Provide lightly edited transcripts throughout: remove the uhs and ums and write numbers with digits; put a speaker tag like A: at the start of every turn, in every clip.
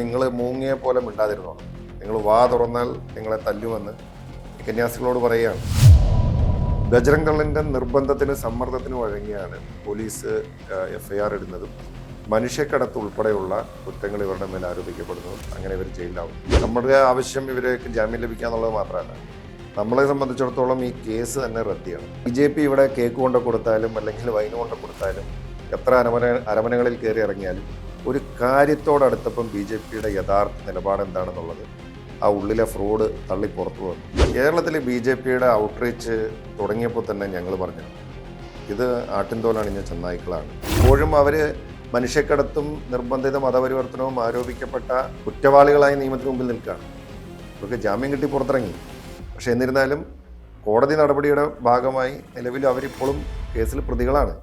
A: നിങ്ങൾ മൂങ്ങിയെ പോലെ മിണ്ടാതിരുന്നോണം. നിങ്ങൾ വാ തുറന്നാൽ നിങ്ങളെ തല്ലുമെന്ന് കന്യാസികളോട് പറയുകയാണ്. ബജ്രംഗ് ദളിന്റെ നിർബന്ധത്തിന് സമ്മർദ്ദത്തിന് വഴങ്ങിയാണ് പോലീസ് FIR ഇടുന്നതും മനുഷ്യക്കടത്ത് ഉൾപ്പെടെയുള്ള കുറ്റങ്ങൾ ഇവരുടെ മേൽ ആരോപിക്കപ്പെടുന്നതും അങ്ങനെ ഇവർ ജയിലിലാവും. നമ്മുടെ ആവശ്യം ഇവർക്ക് ജാമ്യം ലഭിക്കുക എന്നുള്ളത് മാത്രമല്ല, നമ്മളെ സംബന്ധിച്ചിടത്തോളം ഈ കേസ് തന്നെ റദ്ദ് ചെയ്യണം. BJP ഇവിടെ കേക്ക് കൊണ്ട് കൊടുത്താലും അല്ലെങ്കിൽ വൈന് കൊണ്ട് കൊടുത്താലും എത്ര അരമനകളിൽ കയറി ഇറങ്ങിയാലും ഒരു കാര്യത്തോടടുത്തപ്പം BJPയുടെ യഥാർത്ഥ നിലപാട് എന്താണെന്നുള്ളത് ആ ഉള്ളിലെ ഫ്രോഡ് തള്ളി പുറത്തു വന്നു. കേരളത്തിൽ BJPയുടെ ഔട്ട്റീച്ച് തുടങ്ങിയപ്പോൾ തന്നെ ഞങ്ങൾ പറഞ്ഞു, ഇത് ആട്ടിൻതോലണിഞ്ഞ ചെന്നായ്ക്കളാണ്. ഇപ്പോഴും അവർ മനുഷ്യക്കടത്തും നിർബന്ധിത മതപരിവർത്തനവും ആരോപിക്കപ്പെട്ട കുറ്റവാളികളായി നിയമത്തിന് മുമ്പിൽ നിൽക്കുകയാണ്. ഇവർക്ക് ജാമ്യം കിട്ടി പുറത്തിറങ്ങി. പക്ഷെ എന്നിരുന്നാലും കോടതി നടപടിയുടെ ഭാഗമായി നിലവിൽ അവരിപ്പോഴും കേസിൽ പ്രതികളാണ്.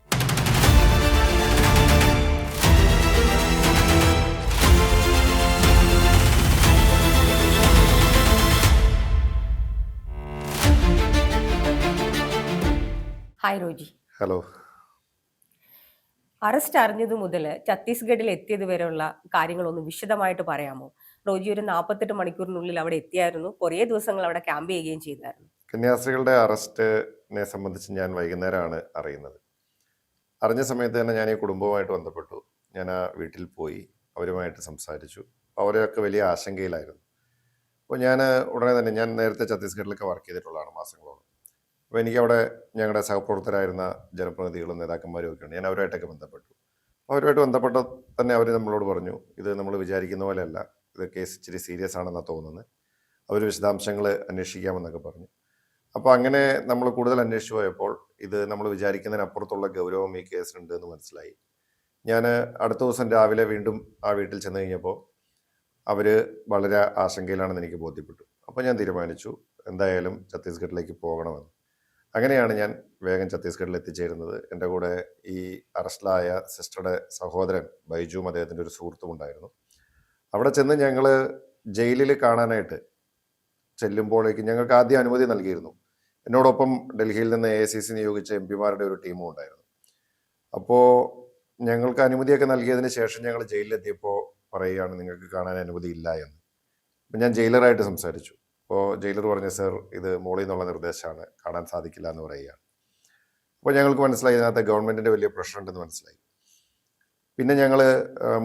B: ഹായ് റോജി.
A: ഹലോ.
B: അറസ്റ്റ് അറിഞ്ഞതു മുതൽ ഛത്തീസ്ഗഡിൽ എത്തിയത് വരെയുള്ള കാര്യങ്ങളൊന്ന് വിശദമായിട്ട് പറയാമോ? റോജി ഒരു 48 മണിക്കൂറിനുള്ളിൽ അവിടെ എത്തിയായിരുന്നു. കുറേ ദിവസങ്ങൾ അവിടെ ക്യാമ്പ് ചെയ്യുകയും ചെയ്തായിരുന്നു.
A: കന്യാസ്ത്രീകളുടെ അറസ്റ്റിനെ സംബന്ധിച്ച് ഞാൻ വൈകുന്നേരമാണ് അറിയുന്നത്. അറിഞ്ഞ സമയത്ത് തന്നെ ഞാൻ ഈ കുടുംബവുമായിട്ട് ബന്ധപ്പെട്ടു. ഞാൻ ആ വീട്ടിൽ പോയി അവരുമായിട്ട് സംസാരിച്ചു. അവരെയൊക്കെ വലിയ ആശങ്കയിലായിരുന്നു. അപ്പോൾ ഞാൻ ഉടനെ തന്നെ, ഞാൻ നേരത്തെ ഛത്തീസ്ഗഡിലൊക്കെ വർക്ക് ചെയ്തിട്ടുള്ളതാണ് മാസങ്ങളോളം. അപ്പോൾ എനിക്കവിടെ ഞങ്ങളുടെ സഹപ്രവർത്തകരായിരുന്ന ജനപ്രതിനിധികളും നേതാക്കന്മാരും ഒക്കെ ഉണ്ട്. ഞാൻ അവരുമായിട്ടൊക്കെ ബന്ധപ്പെട്ടു. അവരുമായിട്ട് ബന്ധപ്പെട്ട തന്നെ അവർ നമ്മളോട് പറഞ്ഞു, ഇത് നമ്മൾ വിചാരിക്കുന്ന പോലെയല്ല, ഇത് കേസ് ഇച്ചിരി സീരിയസ് ആണെന്നാണ് തോന്നുന്നത്, അവർ വിശദാംശങ്ങൾ അന്വേഷിക്കാമെന്നൊക്കെ പറഞ്ഞു. അപ്പോൾ അങ്ങനെ നമ്മൾ കൂടുതൽ അന്വേഷിച്ചു പോയപ്പോൾ ഇത് നമ്മൾ വിചാരിക്കുന്നതിനപ്പുറത്തുള്ള ഗൗരവം ഈ കേസിനുണ്ട് എന്ന് മനസ്സിലായി. ഞാൻ അടുത്ത ദിവസം രാവിലെ വീണ്ടും ആ വീട്ടിൽ ചെന്ന് കഴിഞ്ഞപ്പോൾ അവർ വളരെ ആശങ്കയിലാണെന്ന് എനിക്ക് ബോധ്യപ്പെട്ടു. അപ്പോൾ ഞാൻ തീരുമാനിച്ചു എന്തായാലും ഛത്തീസ്ഗഡിലേക്ക് പോകണമെന്ന്. അങ്ങനെയാണ് ഞാൻ വേഗം ഛത്തീസ്ഗഡിൽ എത്തിച്ചേരുന്നത്. എൻ്റെ കൂടെ ഈ അറസ്റ്റിലായ സിസ്റ്ററുടെ സഹോദരൻ ബൈജുവും അദ്ദേഹത്തിൻ്റെ ഒരു സുഹൃത്തും ഉണ്ടായിരുന്നു. അവിടെ ചെന്ന് ഞങ്ങൾ ജയിലിൽ കാണാനായിട്ട് ചെല്ലുമ്പോഴേക്ക് ഞങ്ങൾക്ക് ആദ്യം അനുമതി നൽകിയിരുന്നു. എന്നോടൊപ്പം ഡൽഹിയിൽ നിന്ന് AICC നിയോഗിച്ച MP-മാരുടെ ഒരു ടീമും ഉണ്ടായിരുന്നു. അപ്പോൾ ഞങ്ങൾക്ക് അനുമതിയൊക്കെ നൽകിയതിന് ശേഷം ഞങ്ങൾ ജയിലിലെത്തിയപ്പോൾ പറയുകയാണ്, നിങ്ങൾക്ക് കാണാൻ അനുമതി ഇല്ല എന്ന്. അപ്പം ഞാൻ ജയിലറായിട്ട് സംസാരിച്ചു. അപ്പോൾ ജയിലർ പറഞ്ഞു, സർ ഇത് മോളിൽ നിന്നുള്ള നിർദ്ദേശമാണ്, കാണാൻ സാധിക്കില്ല എന്ന് പറയുകയാണ്. അപ്പോൾ ഞങ്ങൾക്ക് മനസ്സിലായി ഇതിനകത്ത് ഗവൺമെൻറ്റിൻ്റെ വലിയ പ്രശ്നമുണ്ടെന്ന് മനസ്സിലായി. പിന്നെ ഞങ്ങൾ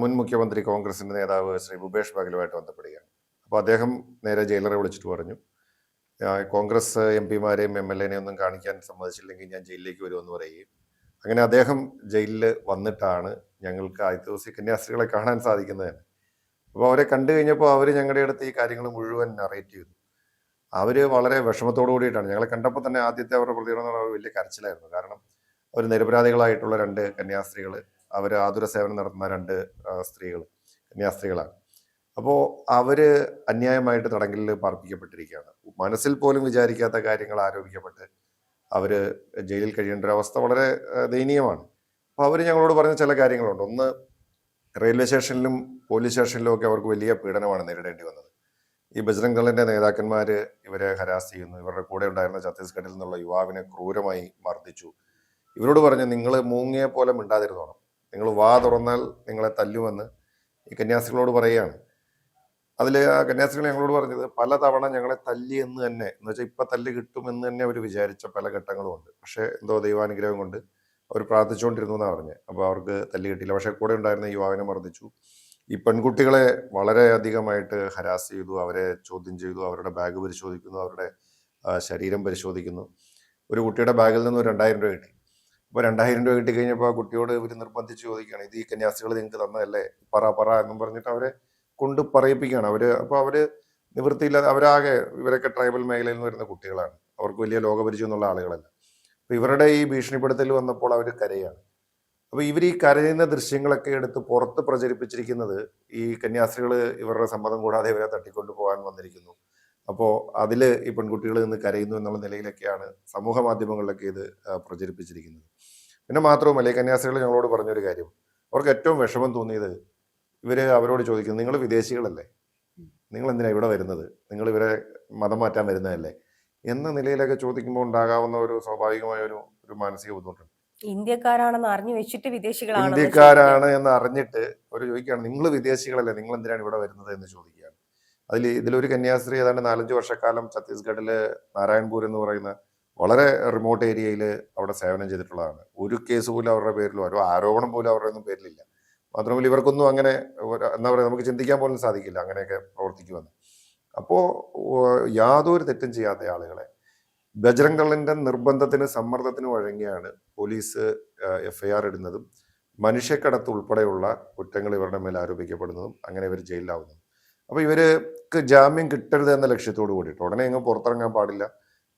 A: മുൻ മുഖ്യമന്ത്രി കോൺഗ്രസിൻ്റെ നേതാവ് ശ്രീ ഭൂപേഷ് ബാഗലുമായിട്ട് ബന്ധപ്പെടുകയാണ്. അപ്പോൾ അദ്ദേഹം നേരെ ജയിലറെ വിളിച്ചിട്ട് പറഞ്ഞു, കോൺഗ്രസ് MP-മാരെയും MLA-നെയും ഒന്നും കാണിക്കാൻ സമ്മതിച്ചില്ലെങ്കിൽ ഞാൻ ജയിലിലേക്ക് വരുമെന്ന് പറയുകയും അങ്ങനെ അദ്ദേഹം ജയിലിൽ വന്നിട്ടാണ് ഞങ്ങൾക്ക് ആദ്യത്തെ ദിവസം കന്യാസ്ത്രീകളെ കാണാൻ സാധിക്കുന്നത് തന്നെ. അപ്പോൾ അവരെ കണ്ടു കഴിഞ്ഞപ്പോൾ അവർ ഞങ്ങളുടെ അടുത്ത് ഈ കാര്യങ്ങൾ മുഴുവൻ നറേറ്റ് ചെയ്തു. അവർ വളരെ വിഷമത്തോടു കൂടിയിട്ടാണ് ഞങ്ങളെ കണ്ടപ്പോൾ തന്നെ ആദ്യത്തെ അവരുടെ പ്രതികരണം വലിയ കരച്ചിലായിരുന്നു. കാരണം അവർ നിരപരാധികളായിട്ടുള്ള 2 കന്യാസ്ത്രീകൾ, അവർ ആതുര സേവനം നടത്തുന്ന 2 സ്ത്രീകൾ കന്യാസ്ത്രീകളാണ്. അപ്പോൾ അവർ അന്യായമായിട്ട് തടങ്കലിൽ പാർപ്പിക്കപ്പെട്ടിരിക്കുകയാണ്. മനസ്സിൽ പോലും വിചാരിക്കാത്ത കാര്യങ്ങൾ ആരോപിക്കപ്പെട്ട് അവർ ജയിലിൽ കഴിയേണ്ട ഒരു അവസ്ഥ വളരെ ദയനീയമാണ്. അപ്പോൾ അവർ ഞങ്ങളോട് പറഞ്ഞ ചില കാര്യങ്ങളുണ്ട്. ഒന്ന്, റെയിൽവേ സ്റ്റേഷനിലും പോലീസ് സ്റ്റേഷനിലും ഒക്കെ അവർക്ക് വലിയ പീഡനമാണ് നേരിടേണ്ടി വന്നത്. ഈ ബജ്രംഗ് ദളിന്റെ നേതാക്കന്മാർ ഇവരെ ഹരാസ് ചെയ്യുന്നു. ഇവരുടെ കൂടെ ഉണ്ടായിരുന്ന ഛത്തീസ്ഗഡിൽ നിന്നുള്ള യുവാവിനെ ക്രൂരമായി മർദ്ദിച്ചു. ഇവരോട് പറഞ്ഞു, നിങ്ങൾ മൂങ്ങിയെ പോലെ മിണ്ടാതിരുന്നോണം, നിങ്ങൾ വാ തുറന്നാൽ നിങ്ങളെ തല്ലുമെന്ന് ഈ കന്യാസ്ത്രീകളോട് പറയുകയാണ്. അതിൽ ആ കന്യാസ്ത്രീകൾ ഞങ്ങളോട് പറഞ്ഞത്, പലതവണ ഞങ്ങളെ തല്ലി എന്ന് തന്നെ, എന്ന് വെച്ചാൽ ഇപ്പം തല്ല് കിട്ടുമെന്ന് തന്നെ അവർ വിചാരിച്ച പല ഘട്ടങ്ങളും ഉണ്ട്. പക്ഷേ എന്തോ ദൈവാനുഗ്രഹം കൊണ്ട് അവർ പ്രാർത്ഥിച്ചുകൊണ്ടിരുന്നു എന്നാണ് പറഞ്ഞത്. അപ്പോൾ അവർക്ക് തല്ല് കിട്ടിയില്ല. പക്ഷേ കൂടെ ഉണ്ടായിരുന്ന യുവാവിനെ മർദ്ദിച്ചു. ഈ പെൺകുട്ടികളെ വളരെ അധികമായിട്ട് ഹരാസ് ചെയ്തു, അവരെ ചോദ്യം ചെയ്തു, അവരുടെ ബാഗ് പരിശോധിക്കുന്നു, അവരുടെ ശരീരം പരിശോധിക്കുന്നു. ഒരു കുട്ടിയുടെ ബാഗിൽ നിന്ന് 2000 രൂപ കിട്ടി. അപ്പോൾ 2000 രൂപ കിട്ടി കഴിഞ്ഞപ്പോൾ ആ കുട്ടിയോട് ഇവർ നിർബന്ധിച്ച് ചോദിക്കുകയാണ്, ഇത് ഈ കന്യാസ്ത്രീകൾ നിങ്ങൾക്ക് തന്നതല്ലേ, പറ എന്നും പറഞ്ഞിട്ട് അവരെ കൊണ്ട് പറയിപ്പിക്കുകയാണ്. അപ്പോൾ അവർ നിവൃത്തിയില്ലാതെ, അവരാകെ ഇവരൊക്കെ ട്രൈബൽ മേഖലയിൽ നിന്ന് വരുന്ന കുട്ടികളാണ്, അവർക്ക് വലിയ ലോകപരിചയം എന്നുള്ള ആളുകളല്ല. അപ്പോൾ ഇവരുടെ ഈ ഭീഷണിപ്പെടുത്തൽ വന്നപ്പോൾ അവർ കരയാണ്. അപ്പോൾ ഇവർ ഈ കരയുന്ന ദൃശ്യങ്ങളൊക്കെ എടുത്ത് പുറത്ത് പ്രചരിപ്പിച്ചിരിക്കുന്നത് ഈ കന്യാസ്ത്രീകൾ ഇവരുടെ സമ്മതം കൂടാതെ ഇവരെ തട്ടിക്കൊണ്ടു പോകാൻ വന്നിരിക്കുന്നു. അപ്പോൾ അതിൽ ഈ പെൺകുട്ടികൾ നിന്ന് കരയുന്നു എന്നുള്ള നിലയിലൊക്കെയാണ് സമൂഹ മാധ്യമങ്ങളിലൊക്കെ ഇത് പ്രചരിപ്പിച്ചിരിക്കുന്നത്. പിന്നെ മാത്രവുമല്ല, ഈ കന്യാസ്ത്രീകൾ ഞങ്ങളോട് പറഞ്ഞൊരു കാര്യം, അവർക്ക് ഏറ്റവും വിഷമം തോന്നിയത്, ഇവർ അവരോട് ചോദിക്കുന്നത്, നിങ്ങൾ വിദേശികളല്ലേ, നിങ്ങൾ എന്തിനാണ് ഇവിടെ വരുന്നത്, നിങ്ങൾ ഇവരെ മതം മാറ്റാൻ വരുന്നതല്ലേ എന്ന നിലയിലൊക്കെ ചോദിക്കുമ്പോൾ ഉണ്ടാകാവുന്ന ഒരു സ്വാഭാവികമായ ഒരു മാനസിക ബുദ്ധിമുട്ടുണ്ട്.
B: ഇന്ത്യക്കാരാണെന്ന് അറിഞ്ഞു വെച്ചിട്ട് വിദേശികളാണെന്ന് ചോദിക്കുകയാണ്.
A: ഇന്ത്യക്കാരാണ് എന്ന് അറിഞ്ഞിട്ട് അവർ ചോദിക്കുകയാണ്, നിങ്ങൾ വിദേശികളല്ലേ, നിങ്ങൾ എന്തിനാണ് ഇവിടെ വരുന്നത് എന്ന് ചോദിക്കുകയാണ്. ഇതിലൊരു കന്യാസ്ത്രീ ഏതാണ്ട് 4-5 വർഷക്കാലം ഛത്തീസ്ഗഡിലെ നാരായൺപൂർ എന്ന് പറയുന്ന വളരെ റിമോട്ട് ഏരിയയിൽ അവിടെ സേവനം ചെയ്തിട്ടുള്ളതാണ്. ഒരു കേസ് പോലും അവരുടെ പേരിലോ ഒരു ആരോപണം പോലും അവരുടെ ഒന്നും പേരിലില്ല. മാത്രമല്ല ഇവർക്കൊന്നും അങ്ങനെ എന്താ പറയുക, നമുക്ക് ചിന്തിക്കാൻ പോലും സാധിക്കില്ല അങ്ങനെയൊക്കെ പ്രവർത്തിക്കുമെന്ന്. അപ്പോൾ യാതൊരു തെറ്റും ചെയ്യാത്ത ആളുകളെ ബജ്രംഗ് ദളിന്റെ നിർബന്ധത്തിന് സമ്മർദ്ദത്തിന് വഴങ്ങിയാണ് പോലീസ് FIR ഇടുന്നതും മനുഷ്യക്കടത്ത് ഉൾപ്പെടെയുള്ള കുറ്റങ്ങൾ ഇവരുടെ മേൽ ആരോപിക്കപ്പെടുന്നതും അങ്ങനെ ഇവർ ജയിലിലാവുന്നതും. അപ്പോൾ ഇവർക്ക് ജാമ്യം കിട്ടരുത് എന്ന ലക്ഷ്യത്തോട് കൂടിയിട്ട്, ഉടനെ അങ്ങ് പുറത്തിറങ്ങാൻ പാടില്ല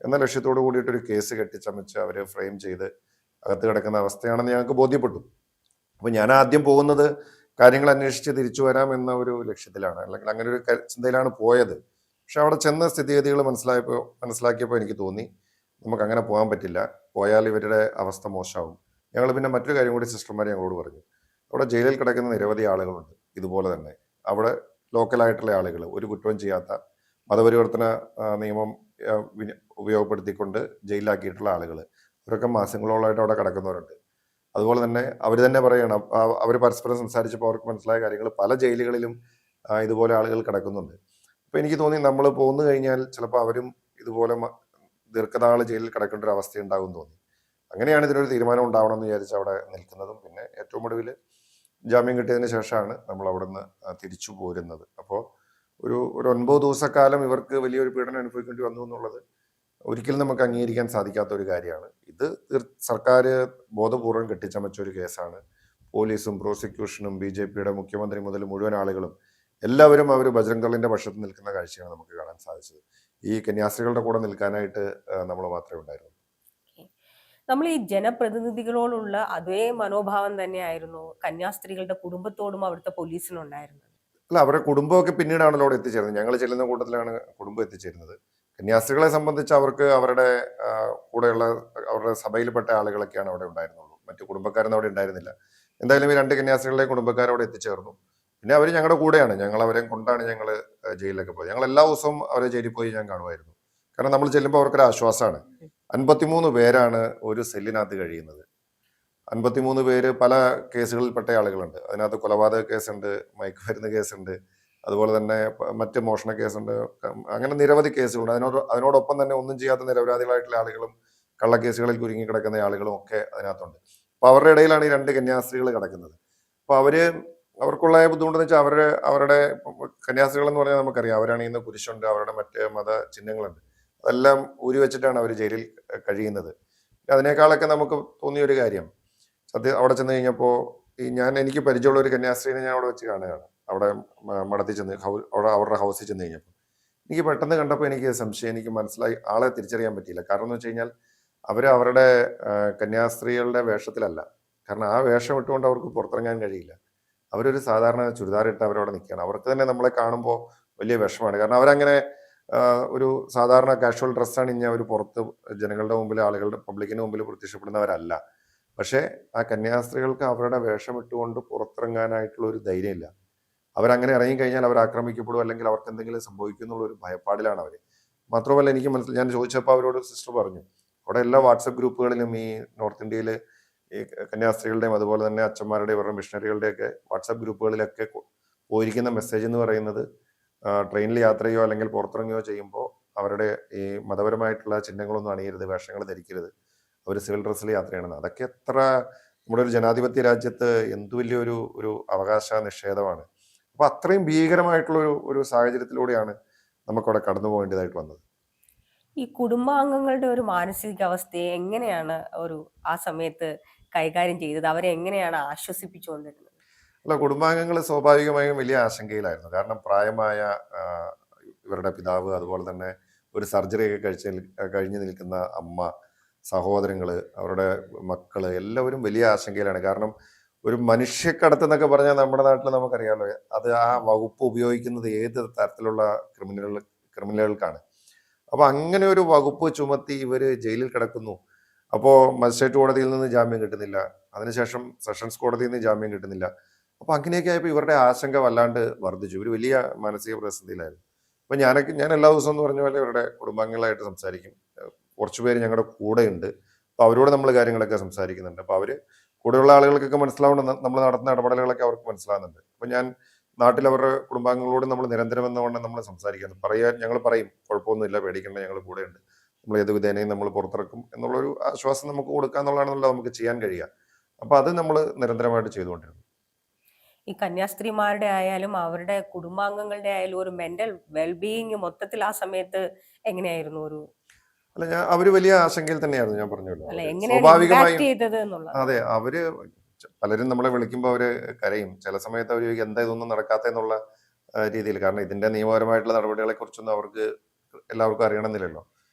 A: എന്ന ലക്ഷ്യത്തോട് കൂടിയിട്ട് ഒരു കേസ് കെട്ടിച്ചമച്ച് അവരെ ഫ്രെയിം ചെയ്ത് അകത്ത് കിടക്കുന്ന അവസ്ഥയാണെന്ന് ഞങ്ങൾക്ക് ബോധ്യപ്പെട്ടു. അപ്പോൾ ഞാൻ ആദ്യം പോകുന്നത് കാര്യങ്ങൾ അന്വേഷിച്ച് തിരിച്ചു വരാം എന്ന ഒരു ലക്ഷ്യത്തിലാണ്, അല്ലെങ്കിൽ അങ്ങനെ ഒരു ചിന്തയിലാണ് പോയത്. പക്ഷെ അവിടെ ചെന്ന സ്ഥിതിഗതികൾ മനസ്സിലാക്കിയപ്പോൾ എനിക്ക് തോന്നി നമുക്ക് അങ്ങനെ പോകാൻ പറ്റില്ല, പോയാൽ ഇവരുടെ അവസ്ഥ മോശമാവും. ഞങ്ങൾ പിന്നെ മറ്റൊരു കാര്യം കൂടി സിസ്റ്റർമാർ ഞങ്ങളോട് പറഞ്ഞു. അവിടെ ജയിലിൽ കിടക്കുന്ന നിരവധി ആളുകളുണ്ട് ഇതുപോലെ തന്നെ. അവിടെ ലോക്കലായിട്ടുള്ള ആളുകൾ, ഒരു കുറ്റവും ചെയ്യാത്ത, മതപരിവർത്തന നിയമം ഉപയോഗപ്പെടുത്തിക്കൊണ്ട് ജയിലിലാക്കിയിട്ടുള്ള ആളുകൾ, അവരൊക്കെ മാസങ്ങളോളമായിട്ട് അവിടെ കിടക്കുന്നവരുണ്ട്. അതുപോലെ തന്നെ അവർ തന്നെ പറയണം, അവർ പരസ്പരം സംസാരിച്ചപ്പോൾ അവർക്ക് മനസ്സിലായ കാര്യങ്ങൾ, പല ജയിലുകളിലും ഇതുപോലെ ആളുകൾ കിടക്കുന്നുണ്ട്. അപ്പോൾ എനിക്ക് തോന്നി നമ്മൾ പോന്നു കഴിഞ്ഞാൽ ചിലപ്പോൾ അവരും ഇതുപോലെ ദീർഘനാൾ ജയിലിൽ കിടക്കേണ്ട ഒരു അവസ്ഥ ഉണ്ടാകും തോന്നി. അങ്ങനെയാണ് ഇതിനൊരു തീരുമാനം ഉണ്ടാവണം എന്ന് വിചാരിച്ച് അവിടെ നിൽക്കുന്നതും. പിന്നെ ഏറ്റവും ഒടുവിൽ ജാമ്യം കിട്ടിയതിന് ശേഷമാണ് നമ്മൾ അവിടെ നിന്ന് തിരിച്ചു പോരുന്നത്. അപ്പോൾ ഒരു 9 ദിവസക്കാലം ഇവർക്ക് വലിയൊരു പീഡനം അനുഭവിക്കേണ്ടി വന്നു എന്നുള്ളത് ഒരിക്കലും നമുക്ക് അംഗീകരിക്കാൻ സാധിക്കാത്ത ഒരു കാര്യമാണ്. ഇത് സർക്കാർ ബോധപൂർവം കെട്ടിച്ചമച്ച ഒരു കേസാണ്. പോലീസും പ്രോസിക്യൂഷനും BJPയുടെ മുഖ്യമന്ത്രി മുതൽ മുഴുവൻ ആളുകളും എല്ലാവരും അവർ ബജ്രംഗ് ദളിന്റെ പക്ഷത്ത് നിൽക്കുന്ന കാഴ്ചയാണ് നമുക്ക് കാണാൻ സാധിച്ചത്. ഈ കന്യാസ്ത്രീകളുടെ കൂടെ നിൽക്കാനായിട്ട് നമ്മൾ മാത്രമേ ഉണ്ടായിരുന്നുള്ളൂ.
B: നമ്മൾ ഈ ജനപ്രതിനിധികളോടുള്ള അതേ മനോഭാവം തന്നെയായിരുന്നു കന്യാസ്ത്രീകളുടെ കുടുംബത്തോടും അവിടുത്തെ പോലീസിനുണ്ടായിരുന്നത്.
A: അല്ല, അവരുടെ കുടുംബമൊക്കെ പിന്നീടാണല്ലോ അവിടെ എത്തിച്ചേരുന്നത്. ഞങ്ങൾ ചെല്ലുന്ന കൂട്ടത്തിലാണ് കുടുംബം എത്തിച്ചേരുന്നത്. കന്യാസ്ത്രീകളെ സംബന്ധിച്ച് അവർക്ക് അവരുടെ കൂടെയുള്ള അവരുടെ സഭയിൽപ്പെട്ട ആളുകളൊക്കെയാണ് അവിടെ ഉണ്ടായിരുന്നുള്ളൂ. മറ്റു കുടുംബക്കാരൊന്നും അവിടെ ഉണ്ടായിരുന്നില്ല. എന്തായാലും ഈ 2 കന്യാസ്ത്രീകളെ കുടുംബക്കാർ അവിടെ എത്തിച്ചേർന്നു. പിന്നെ അവർ ഞങ്ങളുടെ കൂടെയാണ്, ഞങ്ങൾ അവരെ കൊണ്ടാണ് ഞങ്ങൾ ജയിലിലൊക്കെ പോയത്. ഞങ്ങൾ എല്ലാ ദിവസവും അവരെ ജയിലിൽ പോയി ഞാൻ കാണുമായിരുന്നു. കാരണം നമ്മൾ ചെല്ലുമ്പോൾ അവർക്കൊരു ആശ്വാസമാണ്. 53 പേരാണ് ഒരു സെല്ലിനകത്ത് കഴിയുന്നത്. 53 പേര് പല കേസുകളിൽപ്പെട്ട ആളുകളുണ്ട്. അതിനകത്ത് കൊലപാതക കേസുണ്ട്, മയക്കുമരുന്ന് കേസുണ്ട്, അതുപോലെ തന്നെ മറ്റ് മോഷണ കേസുണ്ട്, അങ്ങനെ നിരവധി കേസുകളുണ്ട്. അതിനോടൊപ്പം തന്നെ ഒന്നും ചെയ്യാത്ത നിരപരാധികളായിട്ടുള്ള ആളുകളും കള്ളക്കേസുകളിൽ കുരുങ്ങി കിടക്കുന്ന ആളുകളും ഒക്കെ അതിനകത്തുണ്ട്. അപ്പൊ അവരുടെ ഇടയിലാണ് ഈ 2 കന്യാസ്ത്രീകൾ കിടക്കുന്നത്. അപ്പൊ അവർക്കുള്ള ബുദ്ധിമുട്ടെന്ന് വെച്ചാൽ അവരുടെ കന്യാസ്ത്രീകൾ എന്ന് പറഞ്ഞാൽ നമുക്കറിയാം, അവരാണ് ഇന്ന് കുരിശുണ്ട്, അവരുടെ മറ്റ് മത ചിഹ്നങ്ങളുണ്ട്, അതെല്ലാം ഊരി വെച്ചിട്ടാണ് അവർ ജയിലിൽ കഴിയുന്നത്. അതിനേക്കാളൊക്കെ നമുക്ക് തോന്നിയ ഒരു കാര്യം, അവിടെ ചെന്ന് കഴിഞ്ഞപ്പോൾ എനിക്ക് പരിചയമുള്ള ഒരു കന്യാസ്ത്രീനെ ഞാൻ അവിടെ വെച്ച് കാണുകയാണ്. അവിടെ മഠത്തിൽ ചെന്ന് അവരുടെ ഹൗസിൽ ചെന്ന് കഴിഞ്ഞപ്പോൾ എനിക്ക് പെട്ടെന്ന് കണ്ടപ്പോൾ എനിക്ക് സംശയം, എനിക്ക് മനസ്സിലായി, ആളെ തിരിച്ചറിയാൻ പറ്റിയില്ല. കാരണം എന്ന് വെച്ച് കഴിഞ്ഞാൽ അവരുടെ കന്യാസ്ത്രീകളുടെ വേഷത്തിലല്ല. കാരണം ആ വേഷം ഇട്ടുകൊണ്ട് അവർക്ക് പുറത്തിറങ്ങാൻ കഴിയില്ല. അവരൊരു സാധാരണ ചുരിദാറിട്ട് അവരവിടെ നിൽക്കുകയാണ്. അവർക്ക് തന്നെ നമ്മളെ കാണുമ്പോൾ വലിയ വിഷമമാണ്. കാരണം അവരങ്ങനെ ഒരു സാധാരണ കാഷ്വൽ ഡ്രസ്സാണ് ഇനി അവർ പുറത്ത് ജനങ്ങളുടെ മുമ്പിൽ, ആളുകളുടെ പബ്ലിക്കിന് മുമ്പിൽ പ്രത്യക്ഷപ്പെടുന്നവരല്ല. പക്ഷേ ആ കന്യാസ്ത്രീകൾക്ക് അവരുടെ വേഷം ഇട്ടുകൊണ്ട് പുറത്തിറങ്ങാനായിട്ടുള്ള ഒരു ധൈര്യമില്ല. അവരങ്ങനെ ഇറങ്ങിക്കഴിഞ്ഞാൽ അവർ ആക്രമിക്കപ്പെടും, അല്ലെങ്കിൽ അവർക്ക് എന്തെങ്കിലും സംഭവിക്കും എന്നുള്ള ഒരു ഭയപ്പാടിലാണ് അവർ. മാത്രമല്ല ഞാൻ ചോദിച്ചപ്പോൾ അവരോട് സിസ്റ്റർ പറഞ്ഞു, അവിടെ എല്ലാ വാട്സപ്പ് ഗ്രൂപ്പുകളിലും ഈ നോർത്ത് ഇന്ത്യയിൽ ഈ കന്യാസ്ത്രീകളുടെയും അതുപോലെ തന്നെ അച്ഛന്മാരുടെയും ഇവരുടെ മിഷണറികളുടെയൊക്കെ വാട്സപ്പ് ഗ്രൂപ്പുകളിലൊക്കെ പോയിരിക്കുന്ന മെസ്സേജ് എന്ന് പറയുന്നത്, ട്രെയിനിൽ യാത്ര ചെയ്യുകയോ അല്ലെങ്കിൽ പുറത്തിറങ്ങുകയോ ചെയ്യുമ്പോൾ അവരുടെ ഈ മതപരമായിട്ടുള്ള ചിഹ്നങ്ങളൊന്നും അണിയരുത്, വേഷങ്ങൾ ധരിക്കരുത്, അവർ സിവിൽ ഡ്രസ്സിൽ യാത്ര ചെയ്യണമെന്ന്. അതൊക്കെ എത്ര നമ്മുടെ ഒരു ജനാധിപത്യ രാജ്യത്ത് എന്തു വലിയൊരു അവകാശ നിഷേധമാണ്. അപ്പൊ അത്രയും ഭീകരമായിട്ടുള്ള ഒരു സാഹചര്യത്തിലൂടെയാണ് നമുക്കവിടെ കടന്നു പോകേണ്ടതായിട്ട് വന്നത്.
B: ഈ കുടുംബാംഗങ്ങളുടെ ഒരു മാനസികാവസ്ഥയെ എങ്ങനെയാണ് ആ സമയത്ത് കൈകാര്യം ചെയ്തത്? അവരെ എങ്ങനെയാണ് ആശ്വസിപ്പിച്ചുകൊണ്ടിരുന്നത്?
A: അല്ല, കുടുംബാംഗങ്ങൾ സ്വാഭാവികമായും വലിയ ആശങ്കയിലായിരുന്നു. കാരണം പ്രായമായ ഇവരുടെ പിതാവ്, അതുപോലെ തന്നെ ഒരു സർജറിയൊക്കെ കഴിഞ്ഞു നിൽക്കുന്ന അമ്മ, സഹോദരങ്ങള്, അവരുടെ മക്കള് എല്ലാവരും വലിയ ആശങ്കയിലാണ്. കാരണം ഒരു മനുഷ്യക്കടത്ത് എന്നൊക്കെ പറഞ്ഞാൽ നമ്മുടെ നാട്ടിൽ നമുക്കറിയാമല്ലോ, അത് ആ വകുപ്പ് ഉപയോഗിക്കുന്നത് ഏത് തരത്തിലുള്ള ക്രിമിനലുകൾക്കാണ്. അപ്പൊ അങ്ങനെ ഒരു വകുപ്പ് ചുമത്തി ഇവര് ജയിലിൽ കിടക്കുന്നു. അപ്പോൾ മജിസ്ട്രേറ്റ് കോടതിയിൽ നിന്ന് ജാമ്യം കിട്ടുന്നില്ല, അതിനുശേഷം സെഷൻസ് കോടതിയിൽ നിന്ന് ജാമ്യം കിട്ടുന്നില്ല. അപ്പൊ അങ്ങനെയൊക്കെ ആയപ്പോൾ ഇവരുടെ ആശങ്ക വല്ലാണ്ട് വർദ്ധിച്ചു. ഒരു വലിയ മാനസിക പ്രതിസന്ധിയിലായിരുന്നു. അപ്പൊ ഞാൻ എല്ലാ ദിവസവും എന്ന് പറഞ്ഞ പോലെ ഇവരുടെ കുടുംബാംഗങ്ങളായിട്ട് സംസാരിക്കും. കുറച്ചുപേര് ഞങ്ങളുടെ കൂടെ ഉണ്ട്. അപ്പോൾ അവരോട് നമ്മൾ കാര്യങ്ങളൊക്കെ സംസാരിക്കുന്നുണ്ട്. അപ്പോൾ അവർ കൂടെയുള്ള ആളുകൾക്കൊക്കെ മനസ്സിലാവുന്ന നമ്മൾ നടത്തുന്ന ഇടപെടലുകളൊക്കെ അവർക്ക് മനസ്സിലാകുന്നുണ്ട്. അപ്പോൾ ഞാൻ നാട്ടിൽ അവരുടെ കുടുംബാംഗങ്ങളോട് നമ്മൾ നിരന്തരം എന്നവണ്ണം നമ്മൾ സംസാരിക്കുന്നത് ഞങ്ങൾ പറയും കുഴപ്പമൊന്നുമില്ല, പേടിക്കേണ്ട, ഞങ്ങൾ കൂടെയുണ്ട്, നമ്മൾ ഏത് വിധേനയും നമ്മൾ പുറത്തിറക്കും എന്നുള്ളൊരു ആശ്വാസം നമുക്ക് കൊടുക്കുക എന്നുള്ളതാണെന്നുള്ള നമുക്ക് ചെയ്യാൻ കഴിയുക. അപ്പോൾ അത് നമ്മൾ നിരന്തരമായിട്ട് ചെയ്തുകൊണ്ടിരുന്നു.
B: ഈ കന്യാസ്ത്രീമാരുടെ ആയാലും അവരുടെ കുടുംബാംഗങ്ങളുടെ ആയാലും ഒരു മെന്റൽ വെൽബീയിങ് മൊത്തത്തിൽ ആ സമയത്ത് എങ്ങനെയായിരുന്നു?
A: അല്ല, അവർ വലിയ ആശങ്കയിൽ തന്നെയായിരുന്നു. ഞാൻ പറഞ്ഞല്ലോ,
B: അല്ല,
A: അവര്
B: എങ്ങനെയാണ്
A: സ്വാഭാവികമായും
B: ഇമ്പാക്ട് ചെയ്തത് എന്നുള്ളത്.
A: അതെ, അവര് പലരും നമ്മളെ വിളിക്കുമ്പോൾ അവര് കരയും. ചില സമയത്ത് അവർ എന്താ ഇതൊന്നും നടക്കാത്തെന്നുള്ള രീതിയിൽ. കാരണം ഇതിന്റെ നിയമപരമായിട്ടുള്ള നടപടികളെ കുറിച്ചൊന്നും അവർക്ക് എല്ലാവർക്കും അറിയണമെന്നില്ലല്ലോ.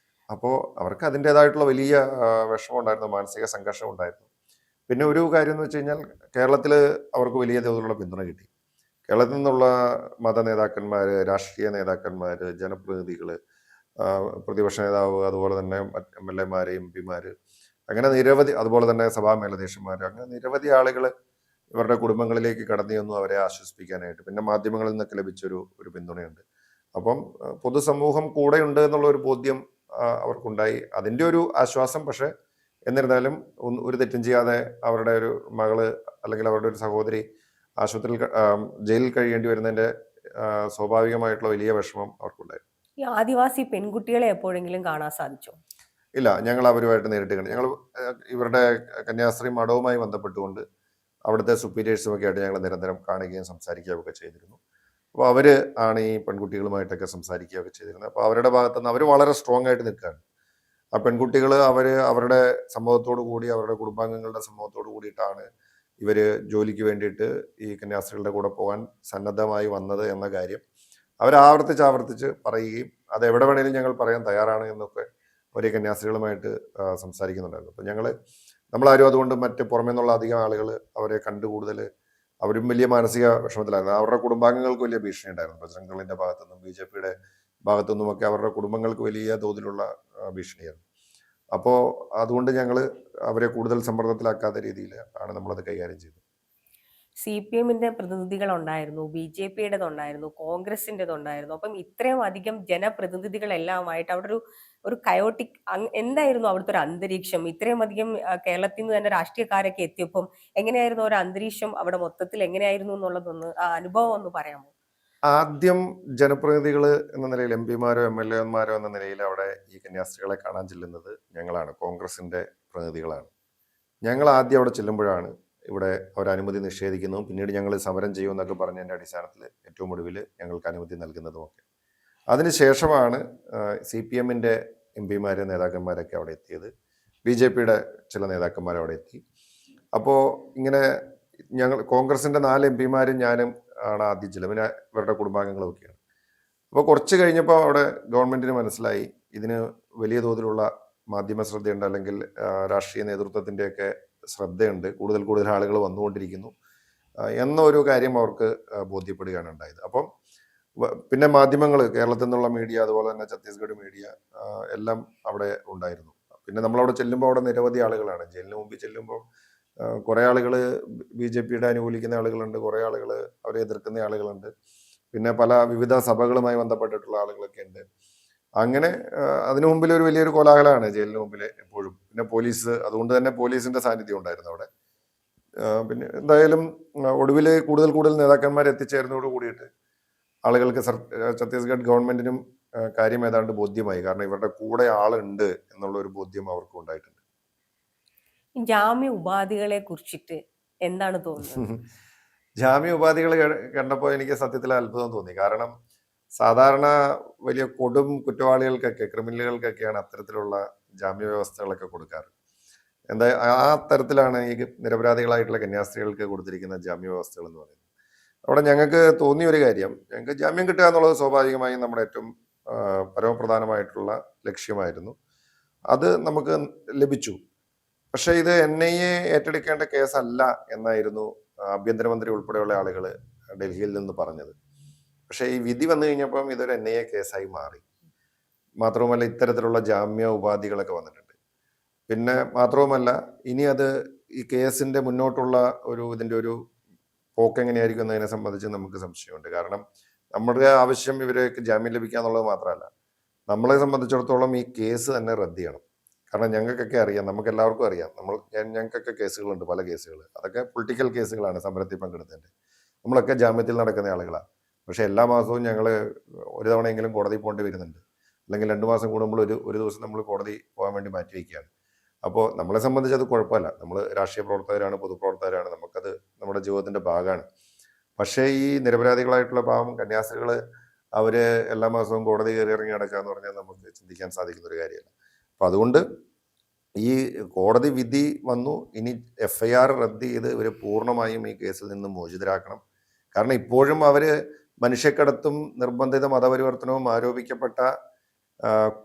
A: അപ്പോൾ അവർക്ക് അതിൻ്റെതായിട്ടുള്ള വലിയ വിഷമം ഉണ്ടായിരുന്നു, മാനസിക സംഘർഷം ഉണ്ടായിരുന്നു. പിന്നെ ഒരു കാര്യം എന്ന് വെച്ച് കഴിഞ്ഞാൽ, കേരളത്തിൽ അവർക്ക് വലിയ തോതിലുള്ള പിന്തുണ കിട്ടി. കേരളത്തിൽ നിന്നുള്ള മത നേതാക്കന്മാർ, രാഷ്ട്രീയ നേതാക്കന്മാർ, ജനപ്രതിനിധികൾ, പ്രതിപക്ഷ നേതാവ്, അതുപോലെ തന്നെ MLA-മാർ, MP-മാർ, അങ്ങനെ നിരവധി, അതുപോലെ തന്നെ സഭാ മേലധ്യക്ഷന്മാർ, അങ്ങനെ നിരവധി ആളുകൾ ഇവരുടെ കുടുംബങ്ങളിലേക്ക് കടന്നു വന്നു അവരെ ആശ്വസിപ്പിക്കാനായിട്ട്. പിന്നെ മാധ്യമങ്ങളിൽ നിന്നൊക്കെ ലഭിച്ചൊരു പിന്തുണയുണ്ട്. അപ്പം പൊതുസമൂഹം കൂടെയുണ്ട് എന്നുള്ള ഒരു ബോധ്യം അവർക്കുണ്ടായി. അതിൻ്റെ ഒരു ആശ്വാസം. പക്ഷെ എന്നിരുന്നാലും ഒരു തെറ്റും ചെയ്യാതെ അവരുടെ ഒരു മകള് അല്ലെങ്കിൽ അവരുടെ ഒരു സഹോദരി ആശുപത്രിയിൽ ജയിലിൽ കഴിയേണ്ടി വരുന്നതിൻ്റെ സ്വാഭാവികമായിട്ടുള്ള വലിയ വിഷമം അവർക്കുണ്ടായി.
B: ഈ ആദിവാസി പെൺകുട്ടികളെ എപ്പോഴെങ്കിലും കാണാൻ സാധിച്ചോ?
A: ഇല്ല, ഞങ്ങൾ അവരുമായിട്ട് നേരിട്ട് കണ്ടു. ഞങ്ങൾ ഇവരുടെ കന്യാസ്ത്രീ മഠവുമായി ബന്ധപ്പെട്ടുകൊണ്ട് അവിടുത്തെ സുപ്പീരിയേഴ്സും ഒക്കെ ആയിട്ട് ഞങ്ങൾ നിരന്തരം കാണുകയും സംസാരിക്കുകയും ഒക്കെ ചെയ്തിരുന്നു. അപ്പോൾ അവർ ആണ് ഈ പെൺകുട്ടികളുമായിട്ടൊക്കെ സംസാരിക്കുകയൊക്കെ ചെയ്തിരുന്നത്. അപ്പോൾ അവരുടെ ഭാഗത്തുനിന്ന് അവർ വളരെ സ്ട്രോങ് ആയിട്ട് നിൽക്കുകയാണ്. ആ പെൺകുട്ടികൾ അവരുടെ സമ്മതത്തോടു കൂടി, അവരുടെ കുടുംബാംഗങ്ങളുടെ സമ്മതത്തോടു കൂടിയിട്ടാണ് ഇവർ ജോലിക്ക് വേണ്ടിയിട്ട് ഈ കന്യാസ്ത്രീകളുടെ കൂടെ പോകാൻ സന്നദ്ധമായി വന്നത് എന്ന കാര്യം അവർ ആവർത്തിച്ച് പറയുകയും അത് എവിടെ വേണേലും ഞങ്ങൾ പറയാൻ തയ്യാറാണ് എന്നൊക്കെ ഒരേ കന്യാസ്ത്രീകളുമായിട്ട് സംസാരിക്കുന്നുണ്ടായിരുന്നു. അപ്പം നമ്മളാരും അതുകൊണ്ട് മറ്റ് പുറമേ നിന്നുള്ള അധികം ആളുകൾ അവരെ കണ്ടു കൂടുതൽ അവരും വലിയ മാനസിക വിഷമത്തിലായിരുന്നു. അവരുടെ കുടുംബാംഗങ്ങൾക്ക് വലിയ ഭീഷണി ഉണ്ടായിരുന്നു. ബജറംഗ് ദളിന്റെ ഭാഗത്തുനിന്നും BJP-യുടെ ഭാഗത്തുനിന്നുമൊക്കെ അവരുടെ കുടുംബങ്ങൾക്ക് വലിയ തോതിലുള്ള ഭീഷണിയായിരുന്നു. അപ്പോൾ അതുകൊണ്ട് ഞങ്ങൾ അവരെ കൂടുതൽ സമ്മർദ്ദത്തിലാക്കാത്ത രീതിയിൽ ആണ് നമ്മളത് കൈകാര്യം ചെയ്തത്.
B: CPM-ന്റെ പ്രതിനിധികളുണ്ടായിരുന്നു, BJP-യുടേതുണ്ടായിരുന്നു, കോൺഗ്രസിൻ്റെതുണ്ടായിരുന്നു. അപ്പം ഇത്രയും അധികം ജനപ്രതിനിധികളെല്ലാമായിട്ട് അവിടെ ഒരു കയോട്ടിക് എന്തായിരുന്നു അവിടുത്തെ ഒരു അന്തരീക്ഷം? ഇത്രയും അധികം കേരളത്തിൽ നിന്ന് തന്നെ രാഷ്ട്രീയക്കാരൊക്കെ എത്തിയപ്പം എങ്ങനെയായിരുന്നു ഒരു അന്തരീക്ഷം അവിടെ മൊത്തത്തിൽ എങ്ങനെയായിരുന്നു എന്നുള്ളതൊന്ന് ആ അനുഭവം ഒന്ന് പറയാമോ?
A: ആദ്യം ജനപ്രതിനിധികൾ എന്ന നിലയിൽ, MP-മാരോ MLA-മാരോ എന്ന നിലയിൽ അവിടെ ഈ കന്യാസ്ത്രീകളെ കാണാൻ ചെല്ലുന്നത് ഞങ്ങളാണ്, കോൺഗ്രസിന്റെ പ്രതിനിധികളാണ്. ഞങ്ങൾ ആദ്യം അവിടെ ചെല്ലുമ്പോഴാണ് ഇവിടെ അവരനുമതി നിഷേധിക്കുന്നതും പിന്നീട് ഞങ്ങൾ സമരം ചെയ്യുമെന്നൊക്കെ പറഞ്ഞതിൻ്റെ അടിസ്ഥാനത്തിൽ ഏറ്റവും ഒടുവിൽ ഞങ്ങൾക്ക് അനുമതി നൽകുന്നതുമൊക്കെ. അതിനുശേഷമാണ് CPM-ന്റെ MP-മാർ, നേതാക്കന്മാരൊക്കെ അവിടെ എത്തിയത്. BJP-യുടെ ചില നേതാക്കന്മാർ അവിടെ എത്തി. അപ്പോൾ ഇങ്ങനെ കോൺഗ്രസിൻ്റെ 4 MP-മാരും ഞാനും ആണ് ആദ്യം ചെല്ലുക. പിന്നെ ഇവരുടെ കുടുംബാംഗങ്ങളൊക്കെയാണ്. അപ്പോൾ കുറച്ച് കഴിഞ്ഞപ്പോൾ അവിടെ ഗവൺമെൻറ്റിന് മനസ്സിലായി ഇതിന് വലിയ തോതിലുള്ള മാധ്യമ ശ്രദ്ധയുണ്ട്, അല്ലെങ്കിൽ രാഷ്ട്രീയ നേതൃത്വത്തിൻ്റെയൊക്കെ ശ്രദ്ധയുണ്ട്, കൂടുതൽ ആളുകൾ വന്നുകൊണ്ടിരിക്കുന്നു എന്നൊരു കാര്യം അവർക്ക് ബോധ്യപ്പെടുകയാണ് ഉണ്ടായത്. അപ്പം പിന്നെ മാധ്യമങ്ങൾ, കേരളത്തിൽ നിന്നുള്ള മീഡിയ, അതുപോലെ തന്നെ ഛത്തീസ്ഗഡ് മീഡിയ എല്ലാം അവിടെ ഉണ്ടായിരുന്നു. പിന്നെ നമ്മളവിടെ ചെല്ലുമ്പോൾ അവിടെ നിരവധി ആളുകളാണ്. ജയിലിന് മുമ്പിൽ ചെല്ലുമ്പോൾ കുറേ ആളുകൾ BJP-യുടെ അനുകൂലിക്കുന്ന ആളുകളുണ്ട്, കുറേ ആളുകൾ അവരെ എതിർക്കുന്ന ആളുകളുണ്ട്, പിന്നെ വിവിധ സഭകളുമായി ബന്ധപ്പെട്ടിട്ടുള്ള ആളുകളൊക്കെ ഉണ്ട്. അങ്ങനെ അതിനു മുമ്പിൽ ഒരു വലിയൊരു കോലാഹലമാണ് ജയിലിന് മുമ്പിൽ എപ്പോഴും. പിന്നെ പോലീസ്, അതുകൊണ്ട് തന്നെ പോലീസിന്റെ സാന്നിധ്യം ഉണ്ടായിരുന്നു അവിടെ. പിന്നെ എന്തായാലും ഒടുവിൽ കൂടുതൽ നേതാക്കന്മാർ എത്തിച്ചേർന്നതോട് കൂടിയിട്ട് ആളുകൾക്ക് ഛത്തീസ്ഗഡ് ഗവൺമെന്റിനും കാര്യം ഏതാണ്ട് ബോധ്യമായി. കാരണം ഇവരുടെ കൂടെ ആളുണ്ട് എന്നുള്ള ഒരു ബോധ്യം അവർക്ക് ഉണ്ടായിട്ടുണ്ട്.
B: ജാമ്യ ഉപാധികളെ കുറിച്ചിട്ട് എന്താണ് തോന്നുന്നത്?
A: ജാമ്യ ഉപാധികൾ കണ്ടപ്പോൾ എനിക്ക് സത്യത്തിൽ അത്ഭുതം തോന്നി. കാരണം സാധാരണ വലിയ കൊടും കുറ്റവാളികൾക്കൊക്കെ, ക്രിമിനലുകൾക്കൊക്കെയാണ് അത്തരത്തിലുള്ള ജാമ്യ വ്യവസ്ഥകളൊക്കെ കൊടുക്കാറ്. ആ തരത്തിലാണ് ഈ നിരപരാധികളായിട്ടുള്ള കന്യാസ്ത്രീകൾക്ക് കൊടുത്തിരിക്കുന്ന ജാമ്യ വ്യവസ്ഥകൾ എന്ന് പറയുന്നത്. അവിടെ ഞങ്ങൾക്ക് തോന്നിയ ഒരു കാര്യം, ഞങ്ങൾക്ക് ജാമ്യം കിട്ടുക എന്നുള്ളത് സ്വാഭാവികമായും നമ്മുടെ ഏറ്റവും പരമപ്രധാനമായിട്ടുള്ള ലക്ഷ്യമായിരുന്നു. അത് നമുക്ക് ലഭിച്ചു. പക്ഷേ ഇത് NIA ഏറ്റെടുക്കേണ്ട കേസല്ല എന്നായിരുന്നു ആഭ്യന്തരമന്ത്രി ഉൾപ്പെടെയുള്ള ആളുകൾ ഡൽഹിയിൽ നിന്ന് പറഞ്ഞത്. പക്ഷേ ഈ വിധി വന്നു കഴിഞ്ഞപ്പം ഇതൊരു NIA കേസായി മാറി. മാത്രവുമല്ല ഇത്തരത്തിലുള്ള ജാമ്യ ഉപാധികളൊക്കെ വന്നിട്ടുണ്ട്. പിന്നെ മാത്രവുമല്ല ഇനി അത് ഈ കേസിന്റെ മുന്നോട്ടുള്ള ഇതിന്റെ ഒരു പോക്ക് എങ്ങനെയായിരിക്കും എന്നതിനെ സംബന്ധിച്ച് നമുക്ക് സംശയമുണ്ട്. കാരണം നമ്മുടെ ആവശ്യം ഇവർക്ക് ജാമ്യം ലഭിക്കുക എന്നുള്ളത് മാത്രമല്ല, നമ്മളെ സംബന്ധിച്ചിടത്തോളം ഈ കേസ് തന്നെ റദ്ദ് ചെയ്യണം. കാരണം ഞങ്ങൾക്കൊക്കെ അറിയാം, നമുക്ക് എല്ലാവർക്കും അറിയാം, ഞങ്ങൾക്കൊക്കെ കേസുകളുണ്ട്, പല കേസുകൾ. അതൊക്കെ പൊളിറ്റിക്കൽ കേസുകളാണ്, സമരത്തിൽ പങ്കെടുത്തതിൻ്റെ. നമ്മളൊക്കെ ജാമ്യത്തിൽ നടക്കുന്ന ആളുകളാണ്. പക്ഷേ എല്ലാ മാസവും ഞങ്ങൾ ഒരു തവണയെങ്കിലും കോടതി പോകേണ്ടി വരുന്നുണ്ട്. അല്ലെങ്കിൽ 2 മാസം കൂടുമ്പോൾ ഒരു ദിവസം നമ്മൾ കോടതി പോകാൻ വേണ്ടി മാറ്റി വയ്ക്കുകയാണ്. അപ്പോൾ നമ്മളെ സംബന്ധിച്ച് അത് കുഴപ്പമില്ല. നമ്മൾ രാഷ്ട്രീയ പ്രവർത്തകരാണ്, പൊതുപ്രവർത്തകരാണ്, നമുക്കത് നമ്മുടെ ജീവിതത്തിൻ്റെ ഭാഗമാണ്. പക്ഷേ ഈ നിരപരാധികളായിട്ടുള്ള പാവം കന്യാസ്ത്രീകൾ അവർ എല്ലാ മാസവും കോടതി കയറി ഇറങ്ങി നടക്കുക എന്ന് പറഞ്ഞാൽ നമുക്ക് ചിന്തിക്കാൻ സാധിക്കുന്ന ഒരു കാര്യമല്ല. അപ്പം അതുകൊണ്ട് ഈ കോടതി വിധി വന്നു, ഇനി FIR റദ്ദ് ചെയ്ത് ഇവർ പൂർണ്ണമായും ഈ കേസിൽ നിന്ന് മോചിതരാക്കണം. കാരണം ഇപ്പോഴും അവർ മനുഷ്യക്കടത്തും നിർബന്ധിത മതപരിവർത്തനവും ആരോപിക്കപ്പെട്ട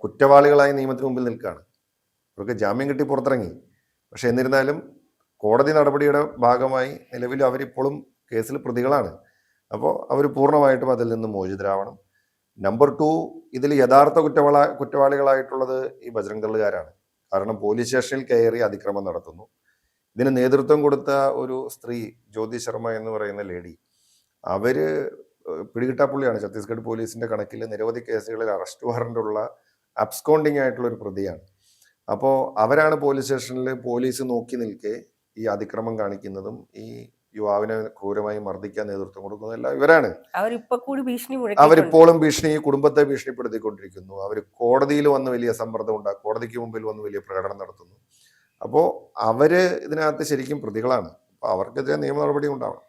A: കുറ്റവാളികളായി നിയമത്തിന് മുമ്പിൽ നിൽക്കുകയാണ്. അവർക്ക് ജാമ്യം കിട്ടി പുറത്തിറങ്ങി. പക്ഷെ എന്നിരുന്നാലും കോടതി നടപടിയുടെ ഭാഗമായി നിലവിൽ അവരിപ്പോഴും കേസിൽ പ്രതികളാണ്. അപ്പോൾ അവർ പൂർണ്ണമായിട്ടും അതിൽ നിന്ന് മോചിതരാവണം. നമ്പർ 2, ഇതിൽ യഥാർത്ഥ കുറ്റവാളികളായിട്ടുള്ളത് ഈ ബജ്രംഗ് ദളുകാരാണ്. കാരണം പോലീസ് സ്റ്റേഷനിൽ കയറി അതിക്രമം നടത്തുന്നു. ഇതിന് നേതൃത്വം കൊടുത്ത ഒരു സ്ത്രീ, ജ്യോതി ശർമ്മ എന്ന് പറയുന്ന ലേഡി, അവര് പിടികിട്ടാപ്പുള്ളിയാണ്. ഛത്തീസ്ഗഡ് പോലീസിന്റെ കണക്കിൽ നിരവധി കേസുകളിൽ അറസ്റ്റ് വാറന്റുള്ള അബ്സ്കോണ്ടിങ് ആയിട്ടുള്ള ഒരു പ്രതിയാണ്. അപ്പോൾ അവരാണ് പോലീസ് സ്റ്റേഷനിൽ പോലീസ് നോക്കി നിൽക്കെ ഈ അതിക്രമം കാണിക്കുന്നതും ഈ യുവാവിനെ ക്രൂരമായി മർദ്ദിക്കാൻ നേതൃത്വം കൊടുക്കുന്നതും എല്ലാം ഇവരാണ്. അവരിപ്പോഴും ഭീഷണി, കുടുംബത്തെ ഭീഷണിപ്പെടുത്തിക്കൊണ്ടിരിക്കുന്നു. അവർ കോടതിയിൽ വന്ന് വലിയ സമ്മർദ്ദം ഉണ്ടാക്കും, കോടതിക്ക് മുമ്പിൽ വന്ന് വലിയ പ്രകടനം നടത്തുന്നു. അപ്പോൾ അവര് ഇതിനകത്ത് ശരിക്കും പ്രതികളാണ്. അപ്പോൾ അവർക്കെതിരെ നിയമ നടപടി ഉണ്ടാവണം.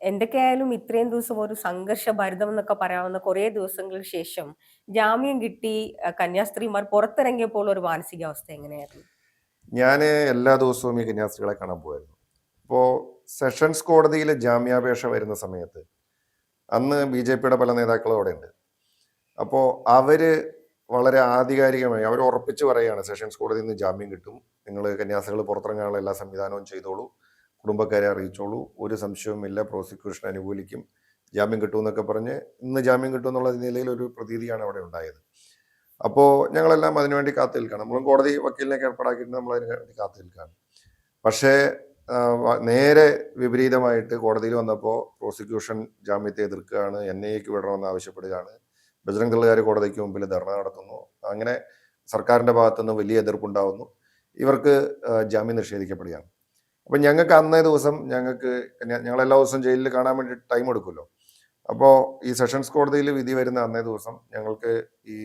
B: എന്തൊക്കെയായാലും ഇത്രയും ദിവസം ഒരു സംഘർഷഭരിതം എന്നൊക്കെ പറയാവുന്ന കുറേ ദിവസങ്ങൾക്ക് ശേഷം ജാമ്യം കിട്ടി കന്യാസ്ത്രീമാർ പുറത്തിറങ്ങിയപ്പോൾ ഒരു മാനസികാവസ്ഥ എങ്ങനെയായിരുന്നു?
A: ഞാൻ എല്ലാ ദിവസവും ഈ കന്യാസ്ത്രീകളെ കാണാൻ പോയിരുന്നു. ഇപ്പോൾ സെഷൻസ് കോടതിയിൽ ജാമ്യാപേക്ഷ വരുന്ന സമയത്ത് അന്ന് BJPയുടെ പല നേതാക്കളും അവിടെ ഉണ്ട്. അപ്പോൾ അവര് വളരെ ആധികാരികമായി അവർ ഉറപ്പിച്ച് പറയുകയാണ്, സെഷൻസ് കോടതിയിൽ നിന്ന് ജാമ്യം കിട്ടും, നിങ്ങൾ കന്യാസ്ത്രീകൾ പുറത്തിറങ്ങാനുള്ള എല്ലാ സംവിധാനവും ചെയ്തോളൂ, കുടുംബക്കാരെ അറിയിച്ചോളൂ, ഒരു സംശയവുമില്ല, പ്രോസിക്യൂഷൻ അനുകൂലിക്കും, ജാമ്യം കിട്ടുമെന്നൊക്കെ പറഞ്ഞ് ഇന്ന് ജാമ്യം കിട്ടുമെന്നുള്ള നിലയിൽ ഒരു പ്രതീതിയാണ് അവിടെ ഉണ്ടായത്. അപ്പോൾ ഞങ്ങളെല്ലാം അതിനുവേണ്ടി കാത്തു നിൽക്കുകയാണ്. നമ്മളും കോടതി വക്കീലിനെയൊക്കെ ഏർപ്പാടാക്കിയിട്ട് നമ്മൾ അതിന് വേണ്ടി കാത്തു നിൽക്കുകയാണ്. പക്ഷേ നേരെ വിപരീതമായിട്ട് കോടതിയിൽ വന്നപ്പോൾ പ്രോസിക്യൂഷൻ ജാമ്യത്തെ എതിർക്കുകയാണ്, NIAക്ക് വിടണമെന്ന് ആവശ്യപ്പെടുകയാണ്. ബജ്രംഗ് ദളുകാർ കോടതിക്ക് മുമ്പിൽ ധർണ നടത്തുന്നു. അങ്ങനെ സർക്കാരിൻ്റെ ഭാഗത്തുനിന്ന് വലിയ എതിർപ്പുണ്ടാവുന്നു. ഇവർക്ക് ജാമ്യം നിഷേധിക്കപ്പെടുകയാണ്. അപ്പം ഞങ്ങൾക്ക് അന്നേ ദിവസം ഞങ്ങളെല്ലാ ദിവസവും ജയിലിൽ കാണാൻ വേണ്ടി ടൈം എടുക്കുമല്ലോ. അപ്പോൾ ഈ സെഷൻസ് കോടതിയിൽ വിധി വരുന്ന അന്നേ ദിവസം ഞങ്ങൾക്ക് ഈ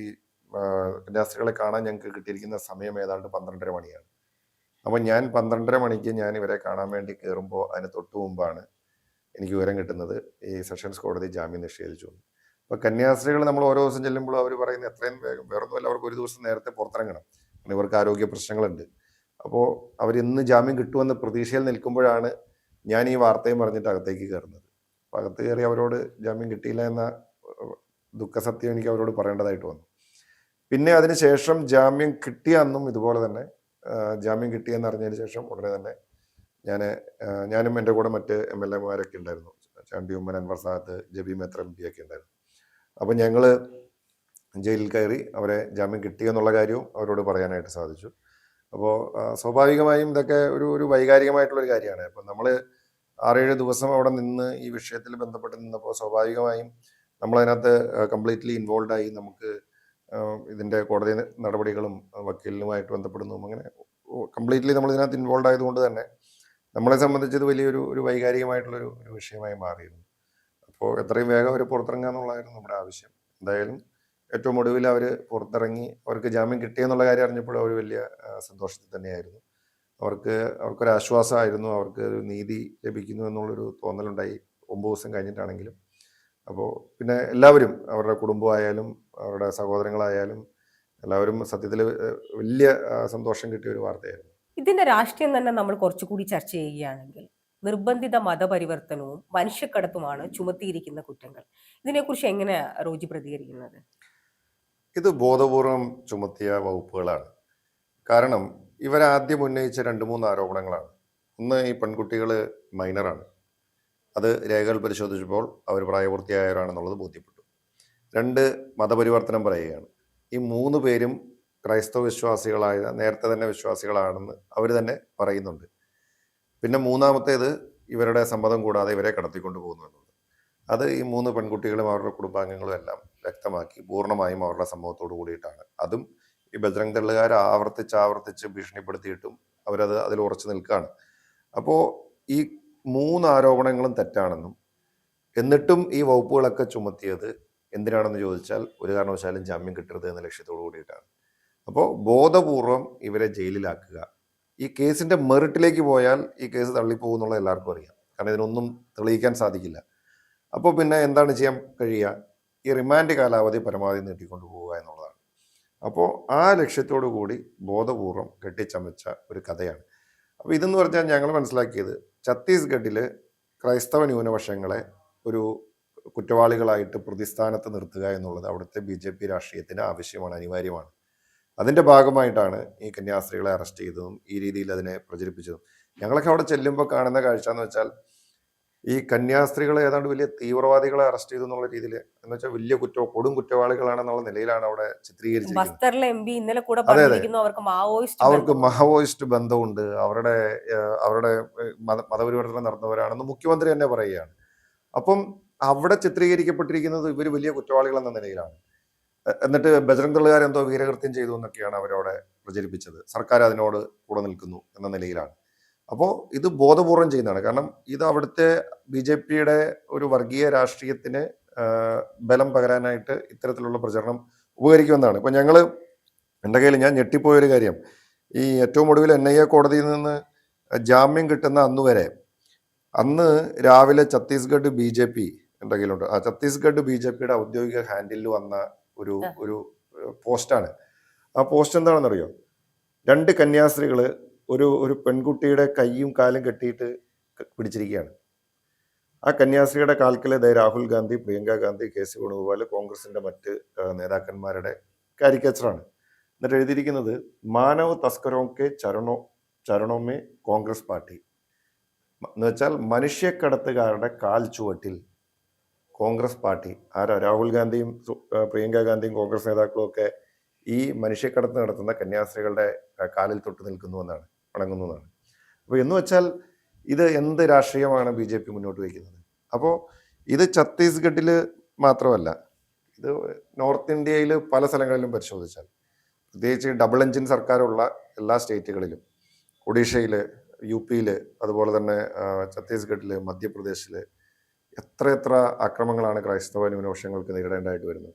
A: കന്യാസ്ത്രീകളെ കാണാൻ ഞങ്ങൾക്ക് കിട്ടിയിരിക്കുന്ന സമയം ഏതാണ്ട് 12:30 മണിയാണ്. അപ്പം ഞാൻ 12:30 മണിക്ക് ഞാൻ ഇവരെ കാണാൻ വേണ്ടി കയറുമ്പോൾ അതിന് തൊട്ടു മുമ്പാണ് എനിക്ക് വിവരം കിട്ടുന്നത് ഈ സെഷൻസ് കോടതി ജാമ്യം നിഷേധിച്ചു. അപ്പോൾ കന്യാസ്ത്രീകൾ നമ്മൾ ഓരോ ദിവസം ചെല്ലുമ്പോൾ അവർ പറയുന്നത് എത്രയും വേഗം, വേറൊന്നുമല്ല, അവർക്ക് ഒരു ദിവസം നേരത്തെ പുറത്തിറങ്ങണം, കാരണം ഇവർക്ക് ആരോഗ്യ പ്രശ്നങ്ങളുണ്ട്. അപ്പോൾ അവർ ഇന്ന് ജാമ്യം കിട്ടുമെന്ന പ്രതീക്ഷയിൽ നിൽക്കുമ്പോഴാണ് ഞാൻ ഈ വാർത്തയും പറഞ്ഞിട്ട് അകത്തേക്ക് കയറുന്നത്. അപ്പോൾ അകത്ത് കയറി അവരോട് ജാമ്യം കിട്ടിയില്ല എന്ന ദുഃഖസത്യം എനിക്ക് അവരോട് പറയേണ്ടതായിട്ട് വന്നു. പിന്നെ അതിനുശേഷം ജാമ്യം കിട്ടിയ അന്നും ഇതുപോലെ തന്നെ ജാമ്യം കിട്ടിയെന്ന് അറിഞ്ഞതിന് ശേഷം ഉടനെ തന്നെ ഞാനും എൻ്റെ കൂടെ മറ്റ് MLA-മാരൊക്കെ ഉണ്ടായിരുന്നു. ചാണ്ടി ഉമ്മൻ, അൻവർ സാദത്ത്, ജബി മേത്ര MP ഒക്കെ ഉണ്ടായിരുന്നു. അപ്പം ഞങ്ങൾ ജയിലിൽ കയറി അവരെ ജാമ്യം കിട്ടിയെന്നുള്ള കാര്യവും അവരോട് പറയാനായിട്ട് സാധിച്ചു. അപ്പോൾ സ്വാഭാവികമായും ഇതൊക്കെ ഒരു വൈകാരികമായിട്ടുള്ളൊരു കാര്യമാണ്. അപ്പം നമ്മൾ 6-7 ദിവസം അവിടെ നിന്ന് ഈ വിഷയത്തിൽ ബന്ധപ്പെട്ട് നിന്നപ്പോൾ സ്വാഭാവികമായും നമ്മളതിനകത്ത് കംപ്ലീറ്റ്ലി ഇൻവോൾവ് ആയി. നമുക്ക് ഇതിൻ്റെ കോടതി നടപടികളും വക്കീലിനുമായിട്ട് ബന്ധപ്പെടുന്നതും അങ്ങനെ കംപ്ലീറ്റ്ലി നമ്മൾ ഇതിനകത്ത് ഇൻവോൾവ് ആയതുകൊണ്ട് തന്നെ നമ്മളെ സംബന്ധിച്ച് ഇത് വലിയൊരു വൈകാരികമായിട്ടുള്ളൊരു വിഷയമായി മാറിയിരുന്നു. അപ്പോൾ എത്രയും വേഗം അവർ പുറത്തിറങ്ങുക എന്നുള്ളതായിരുന്നു നമ്മുടെ ആവശ്യം. എന്തായാലും ഏറ്റവും ഒടുവിൽ അവർ പുറത്തിറങ്ങി. അവർക്ക് ജാമ്യം കിട്ടിയെന്നുള്ള കാര്യം അറിഞ്ഞപ്പോൾ അവർ വലിയ സന്തോഷത്തിൽ തന്നെയായിരുന്നു. അവർക്കൊരാശ്വാസമായിരുന്നു, അവർക്ക് ഒരു നീതി ലഭിക്കുന്നു എന്നുള്ളൊരു തോന്നലുണ്ടായി 9 ദിവസം കഴിഞ്ഞിട്ടാണെങ്കിലും. അപ്പോൾ പിന്നെ എല്ലാവരും, അവരുടെ കുടുംബമായാലും അവരുടെ സഹോദരങ്ങളായാലും എല്ലാവരും സത്യത്തിൽ വലിയ സന്തോഷം കിട്ടിയ ഒരു വാർത്തയായിരുന്നു.
B: ഇതിന്റെ രാഷ്ട്രീയം തന്നെ നമ്മൾ കുറച്ചുകൂടി ചർച്ച ചെയ്യുകയാണെങ്കിൽ നിർബന്ധിത മതപരിവർത്തനവും മനുഷ്യക്കടത്തുമാണ് ചുമത്തിയിരിക്കുന്ന കുറ്റങ്ങൾ. ഇതിനെക്കുറിച്ച് എങ്ങനെ റോജി പ്രതികരിക്കുന്നത്?
A: ഇത് ബോധപൂർവം ചുമത്തിയ വകുപ്പുകളാണ്. കാരണം ഇവരാദ്യം ഉന്നയിച്ച 2-3 ആരോപണങ്ങളാണ്. ഒന്ന്, ഈ പെൺകുട്ടികൾ മൈനറാണ്, അത് രേഖകൾ പരിശോധിച്ചപ്പോൾ അവർ പ്രായപൂർത്തിയായവരാണെന്നുള്ളത് ബോധ്യപ്പെട്ടു. 2, മതപരിവർത്തനം പറയുകയാണ്. ഈ 3 പേരും ക്രൈസ്തവ വിശ്വാസികളായ, നേരത്തെ തന്നെ വിശ്വാസികളാണെന്ന് അവർ തന്നെ പറയുന്നുണ്ട്. പിന്നെ 3-മത്തേത് ഇവരുടെ സമ്മതം കൂടാതെ ഇവരെ കടത്തിക്കൊണ്ടു പോകുന്നു എന്നുള്ളത്. അത് ഈ 3 പെൺകുട്ടികളും അവരുടെ കുടുംബാംഗങ്ങളും എല്ലാം വ്യക്തമാക്കി പൂർണ്ണമായും അവരുടെ സമ്മതത്തോടു കൂടിയിട്ടാണ്. അതും ഈ ബജ്രംഗ് ദളുകാർ ആവർത്തിച്ച് ഭീഷണിപ്പെടുത്തിയിട്ടും അതിൽ ഉറച്ചു നിൽക്കുകയാണ്. അപ്പോൾ ഈ 3 ആരോപണങ്ങളും തെറ്റാണെന്നും എന്നിട്ടും ഈ വകുപ്പുകളൊക്കെ ചുമത്തിയത് എന്തിനാണെന്ന് ചോദിച്ചാൽ ഒരു കാരണവശാലും ജാമ്യം കിട്ടരുത് എന്ന ലക്ഷ്യത്തോടു കൂടിയിട്ടാണ്. അപ്പോൾ ബോധപൂർവം ഇവരെ ജയിലിലാക്കുക. ഈ കേസിന്റെ മെറിറ്റിലേക്ക് പോയാൽ ഈ കേസ് തള്ളിപ്പോകും എന്നുള്ളത് എല്ലാവർക്കും അറിയാം. കാരണം ഇതിനൊന്നും തെളിയിക്കാൻ സാധിക്കില്ല. അപ്പോൾ പിന്നെ എന്താണ് ചെയ്യാൻ കഴിയുക? ഈ റിമാൻഡ് കാലാവധി പരമാവധി നീട്ടിക്കൊണ്ടു പോവുക എന്നുള്ളതാണ്. അപ്പോൾ ആ ലക്ഷ്യത്തോടു കൂടി ബോധപൂർവം കെട്ടിച്ചമച്ച ഒരു കഥയാണ്. അപ്പോൾ ഇതെന്ന് പറഞ്ഞാൽ ഞങ്ങൾ മനസ്സിലാക്കിയത് ഛത്തീസ്ഗഡിൽ ക്രൈസ്തവ ന്യൂനപക്ഷങ്ങളെ ഒരു കുറ്റവാളികളായിട്ട് പ്രതിസ്ഥാനത്ത് നിർത്തുക എന്നുള്ളത് അവിടുത്തെ BJP രാഷ്ട്രീയത്തിന് ആവശ്യമാണ്, അനിവാര്യമാണ്. അതിൻ്റെ ഭാഗമായിട്ടാണ് ഈ കന്യാസ്ത്രീകളെ അറസ്റ്റ് ചെയ്തതും ഈ രീതിയിൽ അതിനെ പ്രചരിപ്പിച്ചതും. ഞങ്ങളൊക്കെ അവിടെ ചെല്ലുമ്പോൾ കാണുന്ന കാഴ്ച എന്ന് വെച്ചാൽ ഈ കന്യാസ്ത്രീകളെ ഏതാണ്ട് വലിയ തീവ്രവാദികളെ അറസ്റ്റ് ചെയ്തു എന്നുള്ള രീതിയിൽ, എന്ന് വെച്ചാൽ വലിയ കൊടും കുറ്റവാളികളാണെന്നുള്ള നിലയിലാണ് അവിടെ ചിത്രീകരിച്ചിരിക്കുന്നത്.
B: ഇന്നലെ കൂടെ
A: അതെ അതെ,
B: പറഞ്ഞിരിക്കുന്നു
A: അവർക്ക് മാവോയിസ്റ്റ് ബന്ധമുണ്ട്, അവരുടെ മതപരിവർത്തനം നടന്നവരാണെന്ന് മുഖ്യമന്ത്രി തന്നെ പറയുകയാണ്. അപ്പം അവിടെ ചിത്രീകരിക്കപ്പെട്ടിരിക്കുന്നത് ഇവർ വലിയ കുറ്റവാളികൾ എന്ന നിലയിലാണ്. എന്നിട്ട് ബജ്രംഗ് ദളുകാർ എന്തോ വീരകൃത്യം ചെയ്തു എന്നൊക്കെയാണ് അവരവിടെ പ്രചരിപ്പിച്ചത്. സർക്കാർ അതിനോട് കൂടെ നിൽക്കുന്നു എന്ന നിലയിലാണ്. അപ്പോൾ ഇത് ബോധപൂർവം ചെയ്യുന്നതാണ്. കാരണം ഇത് അവിടുത്തെ BJPയുടെ ഒരു വർഗീയ രാഷ്ട്രീയത്തിന് ബലം പകരാനായിട്ട് ഇത്തരത്തിലുള്ള പ്രചരണം ഉപകരിക്കുമെന്നാണ്. ഇപ്പം എൻ്റെ കയ്യിൽ ഞാൻ ഞെട്ടിപ്പോയൊരു കാര്യം, ഈ ഏറ്റവും ഒടുവിൽ NIA കോടതിയിൽ നിന്ന് ജാമ്യം കിട്ടുന്ന അന്ന് രാവിലെ ഛത്തീസ്ഗഡ് BJP എൻ്റെ കയ്യിലുണ്ട്. ആ ഛത്തീസ്ഗഡ് BJPയുടെ ഔദ്യോഗിക ഹാൻഡിലിൽ വന്ന ഒരു പോസ്റ്റാണ്. ആ പോസ്റ്റ് എന്താണെന്നറിയോ? 2 കന്യാസ്ത്രീകൾ ഒരു പെൺകുട്ടിയുടെ കൈയും കാലും കെട്ടിയിട്ട് പിടിച്ചിരിക്കുകയാണ്. ആ കന്യാസ്ത്രീയുടെ കാൽക്കൽ രാഹുൽ ഗാന്ധി, പ്രിയങ്ക ഗാന്ധി, KC വേണുഗോപാൽ, കോൺഗ്രസിന്റെ മറ്റ് നേതാക്കന്മാരുടെ കാരിക്കേച്ചറാണ്. എന്നിട്ട് എഴുതിയിരിക്കുന്നത് മാനവ് തസ്കരോ കെ ചരണോമേ കോൺഗ്രസ് പാർട്ടി എന്ന് വെച്ചാൽ മനുഷ്യക്കടത്തുകാരുടെ കാൽ ചുവട്ടിൽ കോൺഗ്രസ് പാർട്ടി. രാഹുൽ ഗാന്ധിയും പ്രിയങ്ക ഗാന്ധിയും കോൺഗ്രസ് നേതാക്കളും ഒക്കെ ഈ മനുഷ്യക്കടത്ത് നടത്തുന്ന കന്യാസ്ത്രീകളുടെ കാലിൽ തൊട്ട് നിൽക്കുന്നുവെന്നാണ്, വണങ്ങുന്നതാണ്. അപ്പോൾ എന്ന് വെച്ചാൽ ഇത് എന്ത് രാഷ്ട്രീയമാണ് BJP മുന്നോട്ട് വയ്ക്കുന്നത്? അപ്പോൾ ഇത് ഛത്തീസ്ഗഡിൽ മാത്രമല്ല, ഇത് നോർത്ത് ഇന്ത്യയിൽ പല സ്ഥലങ്ങളിലും പരിശോധിച്ചാൽ, പ്രത്യേകിച്ച് ഡബിൾ എഞ്ചിൻ സർക്കാരുള്ള എല്ലാ സ്റ്റേറ്റുകളിലും, ഒഡീഷയിൽ, UP, അതുപോലെ തന്നെ ഛത്തീസ്ഗഡിൽ, മധ്യപ്രദേശിൽ എത്ര ആക്രമണങ്ങളാണ് ക്രൈസ്തവ ന്യൂനപക്ഷങ്ങൾക്ക് നേരിടേണ്ടതായിട്ട് വരുന്നത്.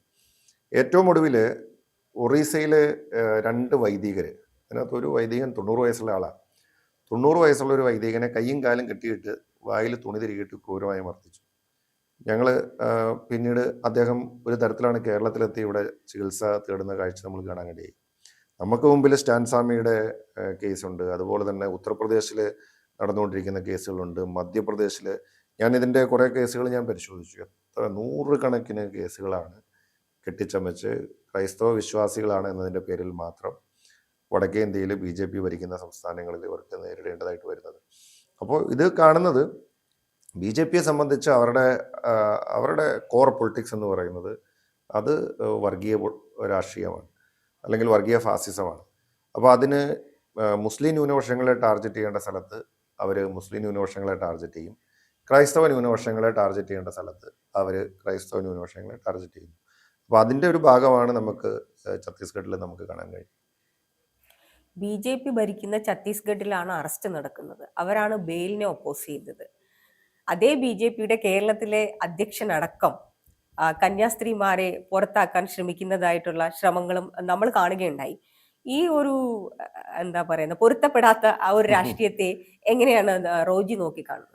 A: ഏറ്റവും ഒടുവിൽ ഒറീസയിൽ 2 വൈദികർ, അതിനകത്ത് ഒരു വൈദികൻ 90 വയസ്സുള്ള ആളാണ്. 90 വയസ്സുള്ള ഒരു വൈദികനെ കയ്യും കാലും കെട്ടിയിട്ട് വായിൽ തുണി തിരികിട്ട് ക്രൂരമായി മർദ്ദിച്ചു. ഞങ്ങൾ പിന്നീട് അദ്ദേഹം ഒരു തരത്തിലാണ് കേരളത്തിലെത്തി ഇവിടെ ചികിത്സ തേടുന്ന കാഴ്ച നമ്മൾ കാണാൻ കഴിയും. നമുക്ക് മുമ്പിൽ സ്റ്റാൻ സ്വാമിയുടെ കേസുണ്ട്, അതുപോലെ തന്നെ ഉത്തർപ്രദേശിൽ നടന്നുകൊണ്ടിരിക്കുന്ന കേസുകളുണ്ട്, മധ്യപ്രദേശിൽ. ഇതിൻ്റെ കുറേ കേസുകൾ ഞാൻ പരിശോധിച്ചു. എത്ര 100 കണക്കിന് കേസുകളാണ് കെട്ടിച്ചമച്ച് ക്രൈസ്തവ വിശ്വാസികളാണ് എന്നതിൻ്റെ പേരിൽ മാത്രം വടക്കേ ഇന്ത്യയിൽ BJP ഭരിക്കുന്ന സംസ്ഥാനങ്ങളിൽ ഇവർക്ക് നേരിടേണ്ടതായിട്ട് വരുന്നത്. അപ്പോൾ ഇത് കാണുന്നത് BJPയെ സംബന്ധിച്ച് അവരുടെ കോർ പൊളിറ്റിക്സ് എന്ന് പറയുന്നത് അത് വർഗീയ രാഷ്ട്രീയമാണ്, അല്ലെങ്കിൽ വർഗീയ ഫാസിസമാണ്. അപ്പോൾ അതിന് മുസ്ലിം ന്യൂനപക്ഷങ്ങളെ ടാർഗറ്റ് ചെയ്യേണ്ട സ്ഥലത്ത് അവർ മുസ്ലിം ന്യൂനപക്ഷങ്ങളെ ടാർഗറ്റ് ചെയ്യും, ക്രൈസ്തവ ന്യൂനപക്ഷങ്ങളെ ടാർഗറ്റ് ചെയ്യേണ്ട സ്ഥലത്ത് അവർ ക്രൈസ്തവ ന്യൂനപക്ഷങ്ങളെ ടാർഗറ്റ് ചെയ്യുന്നു. അപ്പോൾ അതിൻ്റെ ഒരു ഭാഗമാണ് നമുക്ക് ഛത്തീസ്ഗഡിൽ നമുക്ക് കാണാൻ കഴിയും.
B: BJP ഭരിക്കുന്ന ഛത്തീസ്ഗഡിലാണ് അറസ്റ്റ് നടക്കുന്നത്. അവരാണ് ബെയിലിനെ ഒപ്പോസ് ചെയ്തത്. അതേ BJPയുടെ കേരളത്തിലെ അധ്യക്ഷനടക്കം കന്യാസ്ത്രീമാരെ പുറത്താക്കാൻ ശ്രമിക്കുന്നതായിട്ടുള്ള ശ്രമങ്ങളും നമ്മൾ കാണുകയുണ്ടായി. ഈ ഒരു പൊരുത്തപ്പെടാത്ത ആ ഒരു രാഷ്ട്രീയത്തെ എങ്ങനെയാണ് റോജി നോക്കിക്കാണുന്നത്?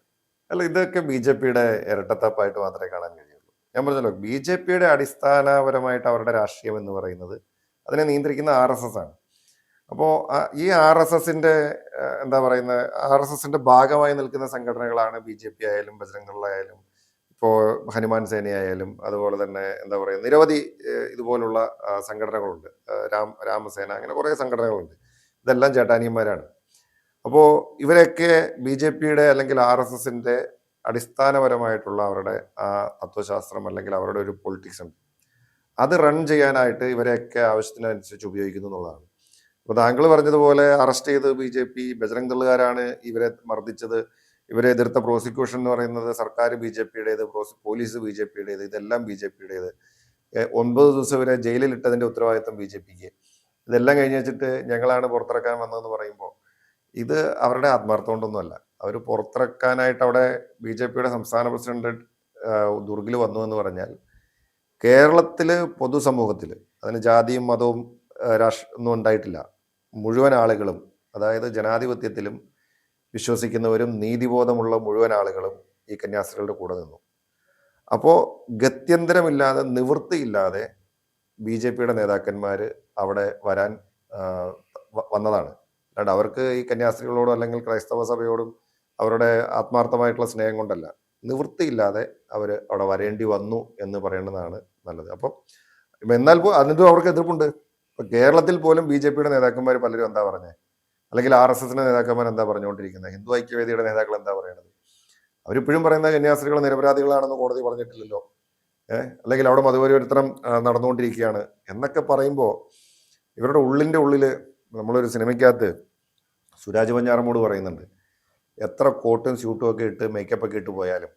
A: അല്ല, ഇതൊക്കെ BJPയുടെ ഇരട്ടത്താപ്പായിട്ട് മാത്രമേ കാണാൻ കഴിയുള്ളൂ. ഞാൻ പറഞ്ഞല്ലോ, BJPയുടെ അടിസ്ഥാനപരമായിട്ട് അവരുടെ രാഷ്ട്രീയം എന്ന് പറയുന്നത് അതിനെ നിയന്ത്രിക്കുന്ന RSS ആണ്. അപ്പോൾ ഈ RSSന്റെ RSSന്റെ ഭാഗമായി നിൽക്കുന്ന സംഘടനകളാണ് BJP ആയാലും ബജ്രംഗ് ദൾ ആയാലും ഇപ്പോൾ ഹനുമാൻ സേനയായാലും അതുപോലെ തന്നെ നിരവധി ഇതുപോലുള്ള സംഘടനകളുണ്ട്. രാമസേന, അങ്ങനെ കുറേ സംഘടനകളുണ്ട്. ഇതെല്ലാം ചേട്ടാനിയന്മാരാണ്. അപ്പോൾ ഇവരൊക്കെ BJPയുടെ അല്ലെങ്കിൽ RSSന്റെ അടിസ്ഥാനപരമായിട്ടുള്ള അവരുടെ ആ തത്വശാസ്ത്രം അല്ലെങ്കിൽ അവരുടെ ഒരു പൊളിറ്റിക്സ് ഉണ്ട്. അത് റൺ ചെയ്യാനായിട്ട് ഇവരെയൊക്കെ ആവശ്യത്തിനനുസരിച്ച് ഉപയോഗിക്കുന്നു എന്നുള്ളതാണ്. അപ്പോൾ താങ്കൾ പറഞ്ഞതുപോലെ അറസ്റ്റ് ചെയ്ത് BJP, ബജ്രംഗ് ദളുകാരാണ് ഇവരെ മർദ്ദിച്ചത്, ഇവരെ എതിർത്ത പ്രോസിക്യൂഷൻ എന്ന് പറയുന്നത് സർക്കാർ BJPയുടേത്, പോലീസ് BJPയുടേത്, ഇതെല്ലാം BJPയുടേത്. 9 ദിവസം ഇവരെ ജയിലിലിട്ടതിന്റെ ഉത്തരവാദിത്വം BJPക്ക്. ഇതെല്ലാം കഴിഞ്ഞ് വെച്ചിട്ട് ഞങ്ങളാണ് പുറത്തിറക്കാൻ വന്നതെന്ന് പറയുമ്പോൾ ഇത് അവരുടെ ആത്മാർത്ഥം കൊണ്ടൊന്നുമല്ല. അവർ പുറത്തിറക്കാനായിട്ട് അവിടെ ബി ജെ പിയുടെ സംസ്ഥാന പ്രസിഡന്റ് ദുർഗിൽ വന്നു എന്ന് പറഞ്ഞാൽ കേരളത്തിൽ പൊതുസമൂഹത്തിൽ അതിന് ജാതിയും മതവും ഒന്നും ഉണ്ടായിട്ടില്ല. മുഴുവൻ ആളുകളും, അതായത് ജനാധിപത്യത്തിലും വിശ്വസിക്കുന്നവരും നീതിബോധമുള്ള മുഴുവൻ ആളുകളും ഈ കന്യാസ്ത്രീകളുടെ കൂടെ നിന്നു. അപ്പോൾ ഗത്യന്തരമില്ലാതെ, നിവൃത്തിയില്ലാതെ ബി ജെ പിയുടെ നേതാക്കന്മാർ അവിടെ വരാൻ വന്നതാണ്. അല്ലാണ്ട് അവർക്ക് ഈ കന്യാസ്ത്രീകളോടും അല്ലെങ്കിൽ ക്രൈസ്തവ സഭയോടും അവരുടെ ആത്മാർത്ഥമായിട്ടുള്ള സ്നേഹം കൊണ്ടല്ല, നിവൃത്തിയില്ലാതെ അവർ അവിടെ വരേണ്ടി വന്നു എന്ന് പറയുന്നതാണ് നല്ലത്. അപ്പം എന്നാൽ അതിനും അവർക്ക് എതിർപ്പുണ്ട്. ഇപ്പൊ കേരളത്തിൽ പോലും ബി ജെ പിയുടെ നേതാക്കന്മാർ പലരും എന്താ പറഞ്ഞത്, അല്ലെങ്കിൽ ആർ എസ് എസിന്റെ നേതാക്കന്മാർ എന്താ പറഞ്ഞുകൊണ്ടിരിക്കുന്നത്, ഹിന്ദു ഐക്യവേദിയുടെ നേതാക്കൾ എന്താ പറയുന്നത്? അവരിപ്പോഴും പറയുന്ന കന്യാസ്ത്രീകൾ നിരപരാധികളാണെന്ന് കോടതി പറഞ്ഞിട്ടില്ലല്ലോ, അല്ലെങ്കിൽ അവിടെ മതപരിവർത്തനം നടന്നുകൊണ്ടിരിക്കുകയാണ് എന്നൊക്കെ പറയുമ്പോൾ ഇവരുടെ ഉള്ളിൽ നമ്മളൊരു സിനിമയ്ക്കകത്ത് സുരാജ് പഞ്ഞാറമൂട് പറയുന്നുണ്ട്, എത്ര കോട്ടും സ്യൂട്ടും ഒക്കെ ഇട്ട് മേക്കപ്പ് ഒക്കെ ഇട്ട് പോയാലും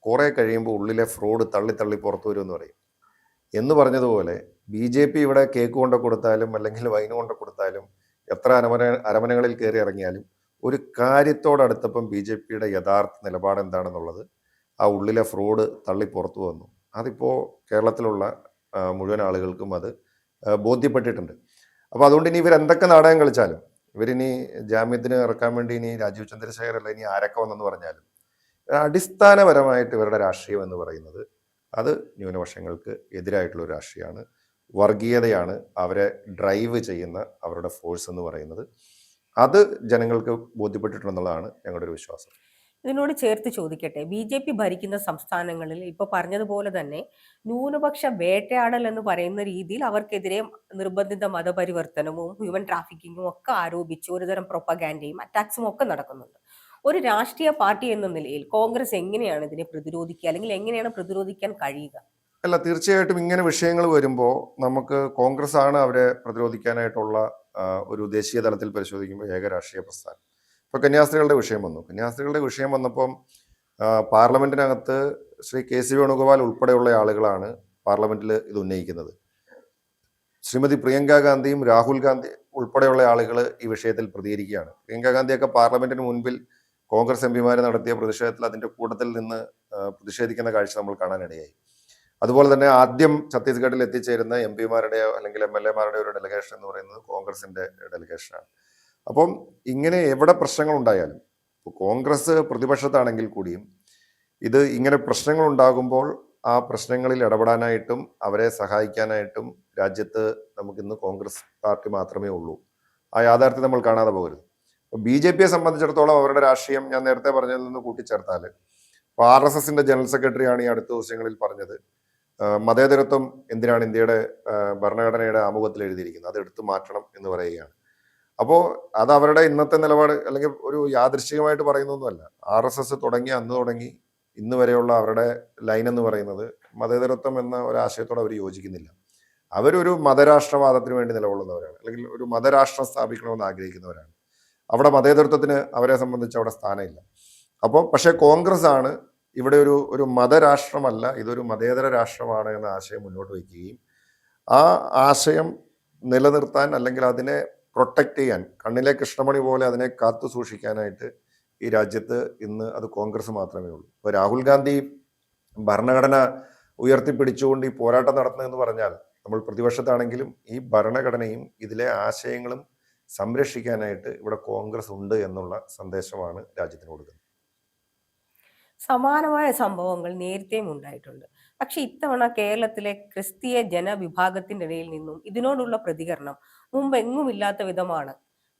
A: കുറെ കഴിയുമ്പോൾ ഉള്ളിലെ ഫ്രോഡ് തള്ളി പുറത്തു വരും എന്ന് പറയും. എന്ന് പറഞ്ഞതുപോലെ ബി ജെ പി ഇവിടെ കേക്ക് കൊണ്ട് കൊടുത്താലും അല്ലെങ്കിൽ വൈന് കൊണ്ട് കൊടുത്താലും എത്ര അരമനകളിൽ കയറി ഇറങ്ങിയാലും ഒരു കാര്യത്തോടടുത്തപ്പം ബി ജെ പിയുടെ യഥാർത്ഥ നിലപാട് എന്താണെന്നുള്ളത് ആ ഉള്ളിലെ ഫ്രോഡ് തള്ളി പുറത്തു വന്നു. അതിപ്പോൾ കേരളത്തിലുള്ള മുഴുവൻ ആളുകൾക്കും അത് ബോധ്യപ്പെട്ടിട്ടുണ്ട്. അപ്പോൾ അതുകൊണ്ട് ഇനി ഇവരെന്തൊക്കെ നാടകം കളിച്ചാലും, ഇവരിനി ജാമ്യത്തിന് ഇറക്കാൻ വേണ്ടി ഇനി രാജീവ് ചന്ദ്രശേഖർ അല്ല ഇനി ആരൊക്കെ വന്നെന്ന് പറഞ്ഞാലും, അടിസ്ഥാനപരമായിട്ട് ഇവരുടെ രാഷ്ട്രീയം എന്ന് പറയുന്നത് അത് ന്യൂനപക്ഷങ്ങൾക്ക് എതിരായിട്ടുള്ള ഒരു രാഷ്ട്രീയമാണ്, വർഗീയതയാണ് അവരെ ഡ്രൈവ് ചെയ്യുന്ന അവരുടെ ഫോഴ്സ് എന്ന് പറയുന്നത്. അത് ജനങ്ങൾക്ക് ബോധ്യപ്പെട്ടിട്ടുണ്ടെന്നുള്ളതാണ് ഞങ്ങളുടെ ഒരു വിശ്വാസം.
B: ഇതിനോട് ചേർത്ത് ചോദിക്കട്ടെ, ബി ജെ പി ഭരിക്കുന്ന സംസ്ഥാനങ്ങളിൽ ഇപ്പൊ പറഞ്ഞതുപോലെ തന്നെ ന്യൂനപക്ഷ വേട്ടയാടൽ എന്ന് പറയുന്ന രീതിയിൽ അവർക്കെതിരെ നിർബന്ധിത മതപരിവർത്തനവും ഹ്യൂമൻ ട്രാഫിക്കിങ്ങും ഒക്കെ ആരോപിച്ച് ഒരുതരം പ്രൊപ്പഗാൻഡയും അറ്റാക്സും ഒക്കെ നടക്കുന്നുണ്ട്. ഒരു രാഷ്ട്രീയ പാർട്ടി എന്ന നിലയിൽ കോൺഗ്രസ് എങ്ങനെയാണ് ഇതിനെ പ്രതിരോധിക്കുക, അല്ലെങ്കിൽ എങ്ങനെയാണ് പ്രതിരോധിക്കാൻ കഴിയുക?
A: അല്ല, തീർച്ചയായിട്ടും ഇങ്ങനെ വിഷയങ്ങൾ വരുമ്പോൾ നമുക്ക് കോൺഗ്രസ് ആണ് അവരെ പ്രതിരോധിക്കാനായിട്ടുള്ള ഒരു ദേശീയ തലത്തിൽ പരിശോധിക്കുമ്പോൾ ഏക രാഷ്ട്രീയ പ്രസ്ഥാനം. ഇപ്പോൾ കന്യാസ്ത്രീകളുടെ വിഷയം വന്നപ്പം പാർലമെന്റിനകത്ത് ശ്രീ കെ സി വേണുഗോപാൽ ഉൾപ്പെടെയുള്ള ആളുകളാണ് പാർലമെന്റിൽ ഇത് ഉന്നയിക്കുന്നത്. ശ്രീമതി പ്രിയങ്ക ഗാന്ധിയും രാഹുൽ ഗാന്ധി ഉൾപ്പെടെയുള്ള ആളുകൾ ഈ വിഷയത്തിൽ പ്രതികരിക്കുകയാണ്. പ്രിയങ്ക ഗാന്ധിയൊക്കെ പാർലമെന്റിന് മുൻപിൽ കോൺഗ്രസ് എം പിമാർ നടത്തിയ പ്രതിഷേധത്തിൽ അതിന്റെ കൂട്ടത്തിൽ നിന്ന് പ്രതിഷേധിക്കുന്ന കാഴ്ച നമ്മൾ കാണാനിടയായി. അതുപോലെ തന്നെ ആദ്യം ഛത്തീസ്ഗഡിൽ എത്തിച്ചേരുന്ന എം പിമാരുടെയോ അല്ലെങ്കിൽ എം എൽ എമാരുടെ ഒരു ഡെലിഗേഷൻ എന്ന് പറയുന്നത് കോൺഗ്രസിന്റെ ഡെലിഗേഷനാണ്. അപ്പം ഇങ്ങനെ എവിടെ പ്രശ്നങ്ങൾ ഉണ്ടായാലും, കോൺഗ്രസ് പ്രതിപക്ഷത്താണെങ്കിൽ കൂടിയും ഇത് ഇങ്ങനെ പ്രശ്നങ്ങൾ ഉണ്ടാകുമ്പോൾ ആ പ്രശ്നങ്ങളിൽ ഇടപെടാനായിട്ടും അവരെ സഹായിക്കാനായിട്ടും രാജ്യത്ത് നമുക്കിന്ന് കോൺഗ്രസ് പാർട്ടി മാത്രമേ ഉള്ളൂ. ആ യാഥാർത്ഥ്യം നമ്മൾ കാണാതെ പോകരുത്. അപ്പോൾ ബി ജെ പിയെ സംബന്ധിച്ചിടത്തോളം അവരുടെ രാഷ്ട്രീയം ഞാൻ നേരത്തെ പറഞ്ഞതിൽ നിന്ന് കൂട്ടിച്ചേർത്താൽ, ഇപ്പോൾ ആർ എസ് എസിന്റെ ജനറൽ സെക്രട്ടറിയാണ് ഈ അടുത്ത ദിവസങ്ങളിൽ പറഞ്ഞത്, മതേതരത്വം എന്തിനാണ് ഇന്ത്യയുടെ ഭരണഘടനയുടെ ആമുഖത്തിൽ എഴുതിയിരിക്കുന്നത്, അത് എടുത്തു മാറ്റണം എന്ന് പറയുകയാണ്. അപ്പോൾ അത് അവരുടെ ഇന്നത്തെ നിലപാട്, അല്ലെങ്കിൽ ഒരു യാദൃശ്ചികമായിട്ട് പറയുന്നൊന്നുമല്ല. ആർ എസ് എസ് അന്ന് തുടങ്ങി ഇന്ന് വരെയുള്ള അവരുടെ ലൈൻ എന്ന് പറയുന്നത് മതേതരത്വം എന്ന ഒരു ആശയത്തോട് അവർ യോജിക്കുന്നില്ല. അവരൊരു മതരാഷ്ട്രവാദത്തിന് വേണ്ടി നിലകൊള്ളുന്നവരാണ്, അല്ലെങ്കിൽ ഒരു മതരാഷ്ട്രം സ്ഥാപിക്കണമെന്ന് ആഗ്രഹിക്കുന്നവരാണ്. അവിടെ മതേതരത്വത്തിന് അവരെ സംബന്ധിച്ച് അവിടെ സ്ഥാനമില്ല. അപ്പോൾ പക്ഷേ കോൺഗ്രസ് ആണ് ഇവിടെ ഒരു മതരാഷ്ട്രമല്ല, ഇതൊരു മതേതര രാഷ്ട്രമാണ് എന്ന ആശയം മുന്നോട്ട് വയ്ക്കുകയും ആ ആശയം നിലനിർത്താൻ അല്ലെങ്കിൽ അതിനെ പ്രൊട്ടക്റ്റ് ചെയ്യാൻ, കണ്ണിലെ കൃഷ്ണമണി പോലെ അതിനെ കാത്തു സൂക്ഷിക്കാനായിട്ട് ഈ രാജ്യത്ത് ഇന്ന് അത് കോൺഗ്രസ് മാത്രമേ ഉള്ളൂ. ഇപ്പോൾ രാഹുൽ ഗാന്ധി ഭരണഘടന ഉയർത്തിപ്പിടിച്ചുകൊണ്ട് ഈ പോരാട്ടം നടത്തുന്നതെന്ന് പറഞ്ഞാൽ, നമ്മൾ പ്രതിപക്ഷത്താണെങ്കിലും ഈ ഭരണഘടനയും ഇതിലെ ആശയങ്ങളും സംരക്ഷിക്കാനായിട്ട് ഇവിടെ കോൺഗ്രസ് ഉണ്ട് എന്നുള്ള സന്ദേശമാണ് രാജ്യത്തിന് കൊടുക്കുന്നത്.
B: സമാനമായ സംഭവങ്ങൾ നേരത്തെയും ഉണ്ടായിട്ടുണ്ട്. പക്ഷെ ഇത്തവണ കേരളത്തിലെ ക്രിസ്തീയ ജനവിഭാഗത്തിന്റെ ഇടയിൽ നിന്നും ഇതിനോടുള്ള പ്രതികരണം മുമ്പെങ്ങുമില്ലാത്ത വിധമാണ്.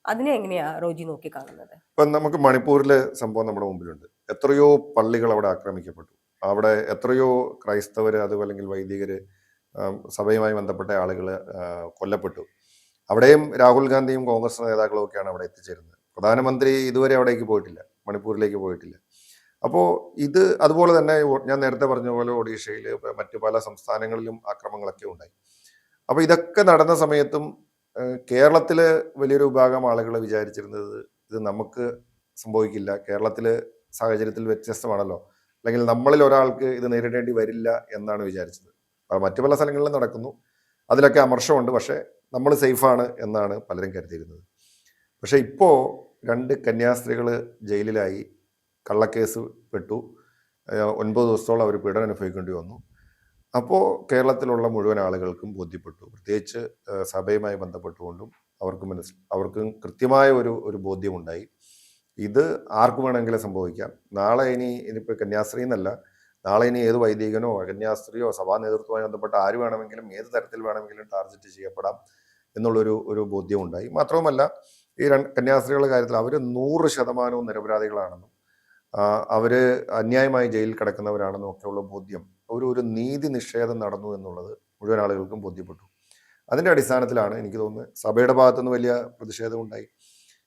B: അതിനെ എങ്ങനെയാ റോജി നോക്കി കാണുന്നത്?
A: ഇപ്പം നമുക്ക് മണിപ്പൂരിലെ സംഭവം നമ്മുടെ മുമ്പിലുണ്ട്. എത്രയോ പള്ളികൾ അവിടെ ആക്രമിക്കപ്പെട്ടു. അവിടെ എത്രയോ ക്രൈസ്തവര്, അതുപോലെ അല്ലെങ്കിൽ വൈദികര്, സഭയുമായി ബന്ധപ്പെട്ട ആളുകൾ കൊല്ലപ്പെട്ടു. അവിടെയും രാഹുൽ ഗാന്ധിയും കോൺഗ്രസ് നേതാക്കളും ഒക്കെയാണ് അവിടെ എത്തിച്ചേരുന്നത്. പ്രധാനമന്ത്രി ഇതുവരെ അവിടേക്ക് പോയിട്ടില്ല, മണിപ്പൂരിലേക്ക് പോയിട്ടില്ല. അപ്പോൾ ഇത് അതുപോലെ തന്നെ ഞാൻ നേരത്തെ പറഞ്ഞ പോലെ ഒഡീഷയിൽ മറ്റു പല സംസ്ഥാനങ്ങളിലും ആക്രമണങ്ങളൊക്കെ ഉണ്ടായി. അപ്പോൾ ഇതൊക്കെ നടന്ന സമയത്തും കേരളത്തിലെ വലിയൊരു വിഭാഗം ആളുകൾ വിചാരിച്ചിരുന്നത് ഇത് നമുക്ക് സംഭവിക്കില്ല, കേരളത്തിലെ സാഹചര്യത്തിൽ വ്യത്യസ്തമാണല്ലോ, അല്ലെങ്കിൽ നമ്മളിൽ ഒരാൾക്ക് ഇത് നേരിടേണ്ടി വരില്ല എന്നാണ് വിചാരിച്ചത്. മറ്റു പല സ്ഥലങ്ങളിലും നടക്കുന്നു, അതിലൊക്കെ അമർഷമുണ്ട്. പക്ഷേ നമ്മൾ സേഫാണ് എന്നാണ് പലരും കരുതിയിരുന്നത്. പക്ഷേ ഇപ്പോൾ 2 കന്യാസ്ത്രീകൾ ജയിലിലായി, കള്ളക്കേസ് പെട്ടു, 9 ദിവസത്തോളം അവർ പീഡനം അനുഭവിക്കേണ്ടി വന്നു. അപ്പോൾ കേരളത്തിലുള്ള മുഴുവൻ ആളുകൾക്കും ബോധ്യപ്പെട്ടു, പ്രത്യേകിച്ച് സഭയുമായി ബന്ധപ്പെട്ടുകൊണ്ടും അവർക്കും കൃത്യമായ ഒരു ബോധ്യമുണ്ടായി. ഇത് ആർക്ക് വേണമെങ്കിലും സംഭവിക്കാം. നാളെ ഇനിയിപ്പോൾ കന്യാസ്ത്രീ എന്നല്ല, നാളെ ഇനി ഏത് വൈദികനോ കന്യാസ്ത്രീയോ സഭാ നേതൃത്വവുമായി ബന്ധപ്പെട്ട ആര് വേണമെങ്കിലും ഏത് തരത്തിൽ വേണമെങ്കിലും ടാർഗറ്റ് ചെയ്യപ്പെടാം എന്നുള്ളൊരു ബോധ്യമുണ്ടായി. മാത്രവുമല്ല, ഈ കന്യാസ്ത്രീകളുടെ കാര്യത്തിൽ അവർ 100% നിരപരാധികളാണെന്നും അവർ അന്യായമായി ജയിലിൽ കിടക്കുന്നവരാണെന്നും ഒക്കെയുള്ള ബോധ്യം, ഒരു നീതി നിഷേധം നടന്നു എന്നുള്ളത് മുഴുവൻ ആളുകൾക്കും ബോധ്യപ്പെട്ടു. അതിൻ്റെ അടിസ്ഥാനത്തിലാണ് എനിക്ക് തോന്നുന്നത് സഭയുടെ ഭാഗത്തുനിന്ന് വലിയ പ്രതിഷേധം ഉണ്ടായി.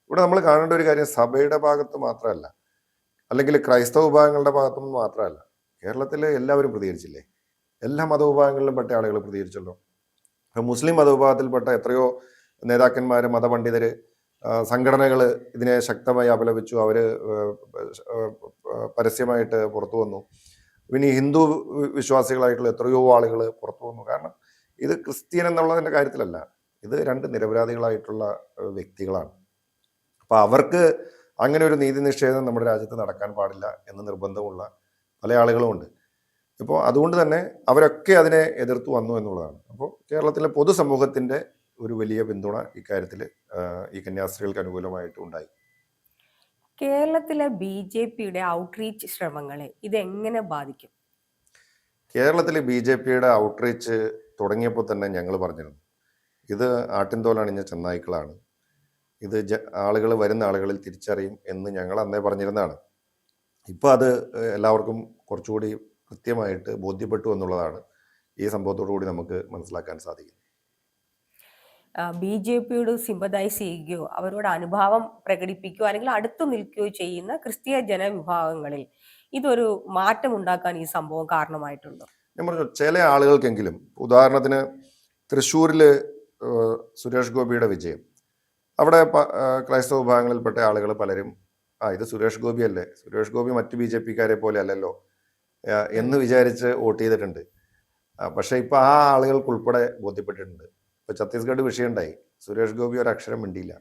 A: ഇവിടെ നമ്മൾ കാണേണ്ട ഒരു കാര്യം സഭയുടെ ഭാഗത്ത് മാത്രമല്ല, അല്ലെങ്കിൽ ക്രൈസ്തവ വിഭാഗങ്ങളുടെ ഭാഗത്തുനിന്ന് മാത്രമല്ല, കേരളത്തിൽ എല്ലാവരും പ്രതികരിച്ചില്ലേ? എല്ലാ മതവിഭാഗങ്ങളിലും പെട്ട ആളുകൾ പ്രതികരിച്ചല്ലോ. ഇപ്പം മുസ്ലിം മതവിഭാഗത്തിൽപ്പെട്ട എത്രയോ നേതാക്കന്മാർ, മതപണ്ഡിതർ, സംഘടനകൾ ഇതിനെ ശക്തമായി അപലപിച്ചു. അവർ പരസ്യമായിട്ട് പുറത്തു വന്നു. പിന്നെ ഈ ഹിന്ദു വിശ്വാസികളായിട്ടുള്ള എത്രയോ ആളുകൾ പുറത്തു വന്നു. കാരണം ഇത് ക്രിസ്ത്യൻ എന്നുള്ളതിൻ്റെ കാര്യത്തിലല്ല, ഇത് 2 നിരപരാധികളായിട്ടുള്ള വ്യക്തികളാണ്. അപ്പോൾ അവർക്ക് അങ്ങനെ ഒരു നീതി നിഷേധം നമ്മുടെ രാജ്യത്ത് നടക്കാൻ പാടില്ല എന്ന് നിർബന്ധമുള്ള പല ആളുകളുമുണ്ട്. ഇപ്പോൾ അതുകൊണ്ട് തന്നെ അവരൊക്കെ അതിനെ എതിർത്തു വന്നു എന്നുള്ളതാണ്. അപ്പോൾ കേരളത്തിലെ പൊതുസമൂഹത്തിൻ്റെ ഒരു വലിയ പിന്തുണ ഇക്കാര്യത്തിൽ ഈ കന്യാസ്ത്രീകൾക്ക് അനുകൂലമായിട്ട് ഉണ്ടായി.
B: കേരളത്തിലെ BJPയുടെ ഔട്ട്റീച്ച് ശ്രമങ്ങളെ ഇതെങ്ങനെ ബാധിക്കും?
A: കേരളത്തിൽ BJPയുടെ ഔട്ട്റീച്ച് തുടങ്ങിയപ്പോൾ തന്നെ ഞങ്ങൾ പറഞ്ഞിരുന്നു, ഇത് ആട്ടിൻതോലണിഞ്ഞ ചെന്നായ്ക്കളാണ്, ഇത് വരുന്ന ആളുകളിൽ തിരിച്ചറിയും എന്ന് ഞങ്ങൾ അന്നേ പറഞ്ഞിരുന്നതാണ്. ഇപ്പോൾ അത് എല്ലാവർക്കും കുറച്ചുകൂടി കൃത്യമായിട്ട് ബോധ്യപ്പെട്ടു എന്നുള്ളതാണ് ഈ സംഭവത്തോടു കൂടി നമുക്ക് മനസ്സിലാക്കാൻ സാധിക്കും.
B: BJPയോട് സിമ്പതൈസ് ചെയ്യുകയോ അവരോട് അനുഭാവം പ്രകടിപ്പിക്കുകയോ അല്ലെങ്കിൽ അടുത്തു നിൽക്കുകയോ ചെയ്യുന്ന ക്രിസ്തീയ ജനവിഭാഗങ്ങളിൽ ഇതൊരു മാറ്റം ഉണ്ടാക്കാൻ ഈ സംഭവം കാരണമായിട്ടുണ്ടോ?
A: ഞാൻ പറഞ്ഞു, ചില ആളുകൾക്കെങ്കിലും, ഉദാഹരണത്തിന് തൃശ്ശൂരിൽ സുരേഷ് ഗോപിയുടെ വിജയം, അവിടെ ക്രൈസ്തവ വിഭാഗങ്ങളിൽപ്പെട്ട ആളുകൾ പലരും ഇത് സുരേഷ് ഗോപി അല്ലേ, സുരേഷ് ഗോപി മറ്റ് BJPക്കാരെ പോലെ അല്ലല്ലോ എന്ന് വിചാരിച്ച് വോട്ട് ചെയ്തിട്ടുണ്ട്. പക്ഷേ ഇപ്പോൾ ആ ആളുകൾക്ക് ഉൾപ്പെടെ ബോധ്യപ്പെട്ടിട്ടുണ്ട്. ഇപ്പോൾ ഛത്തീസ്ഗഡ് വിഷയമുണ്ടായി, സുരേഷ് ഗോപി ഒരു അക്ഷരം മിണ്ടിയില്ല.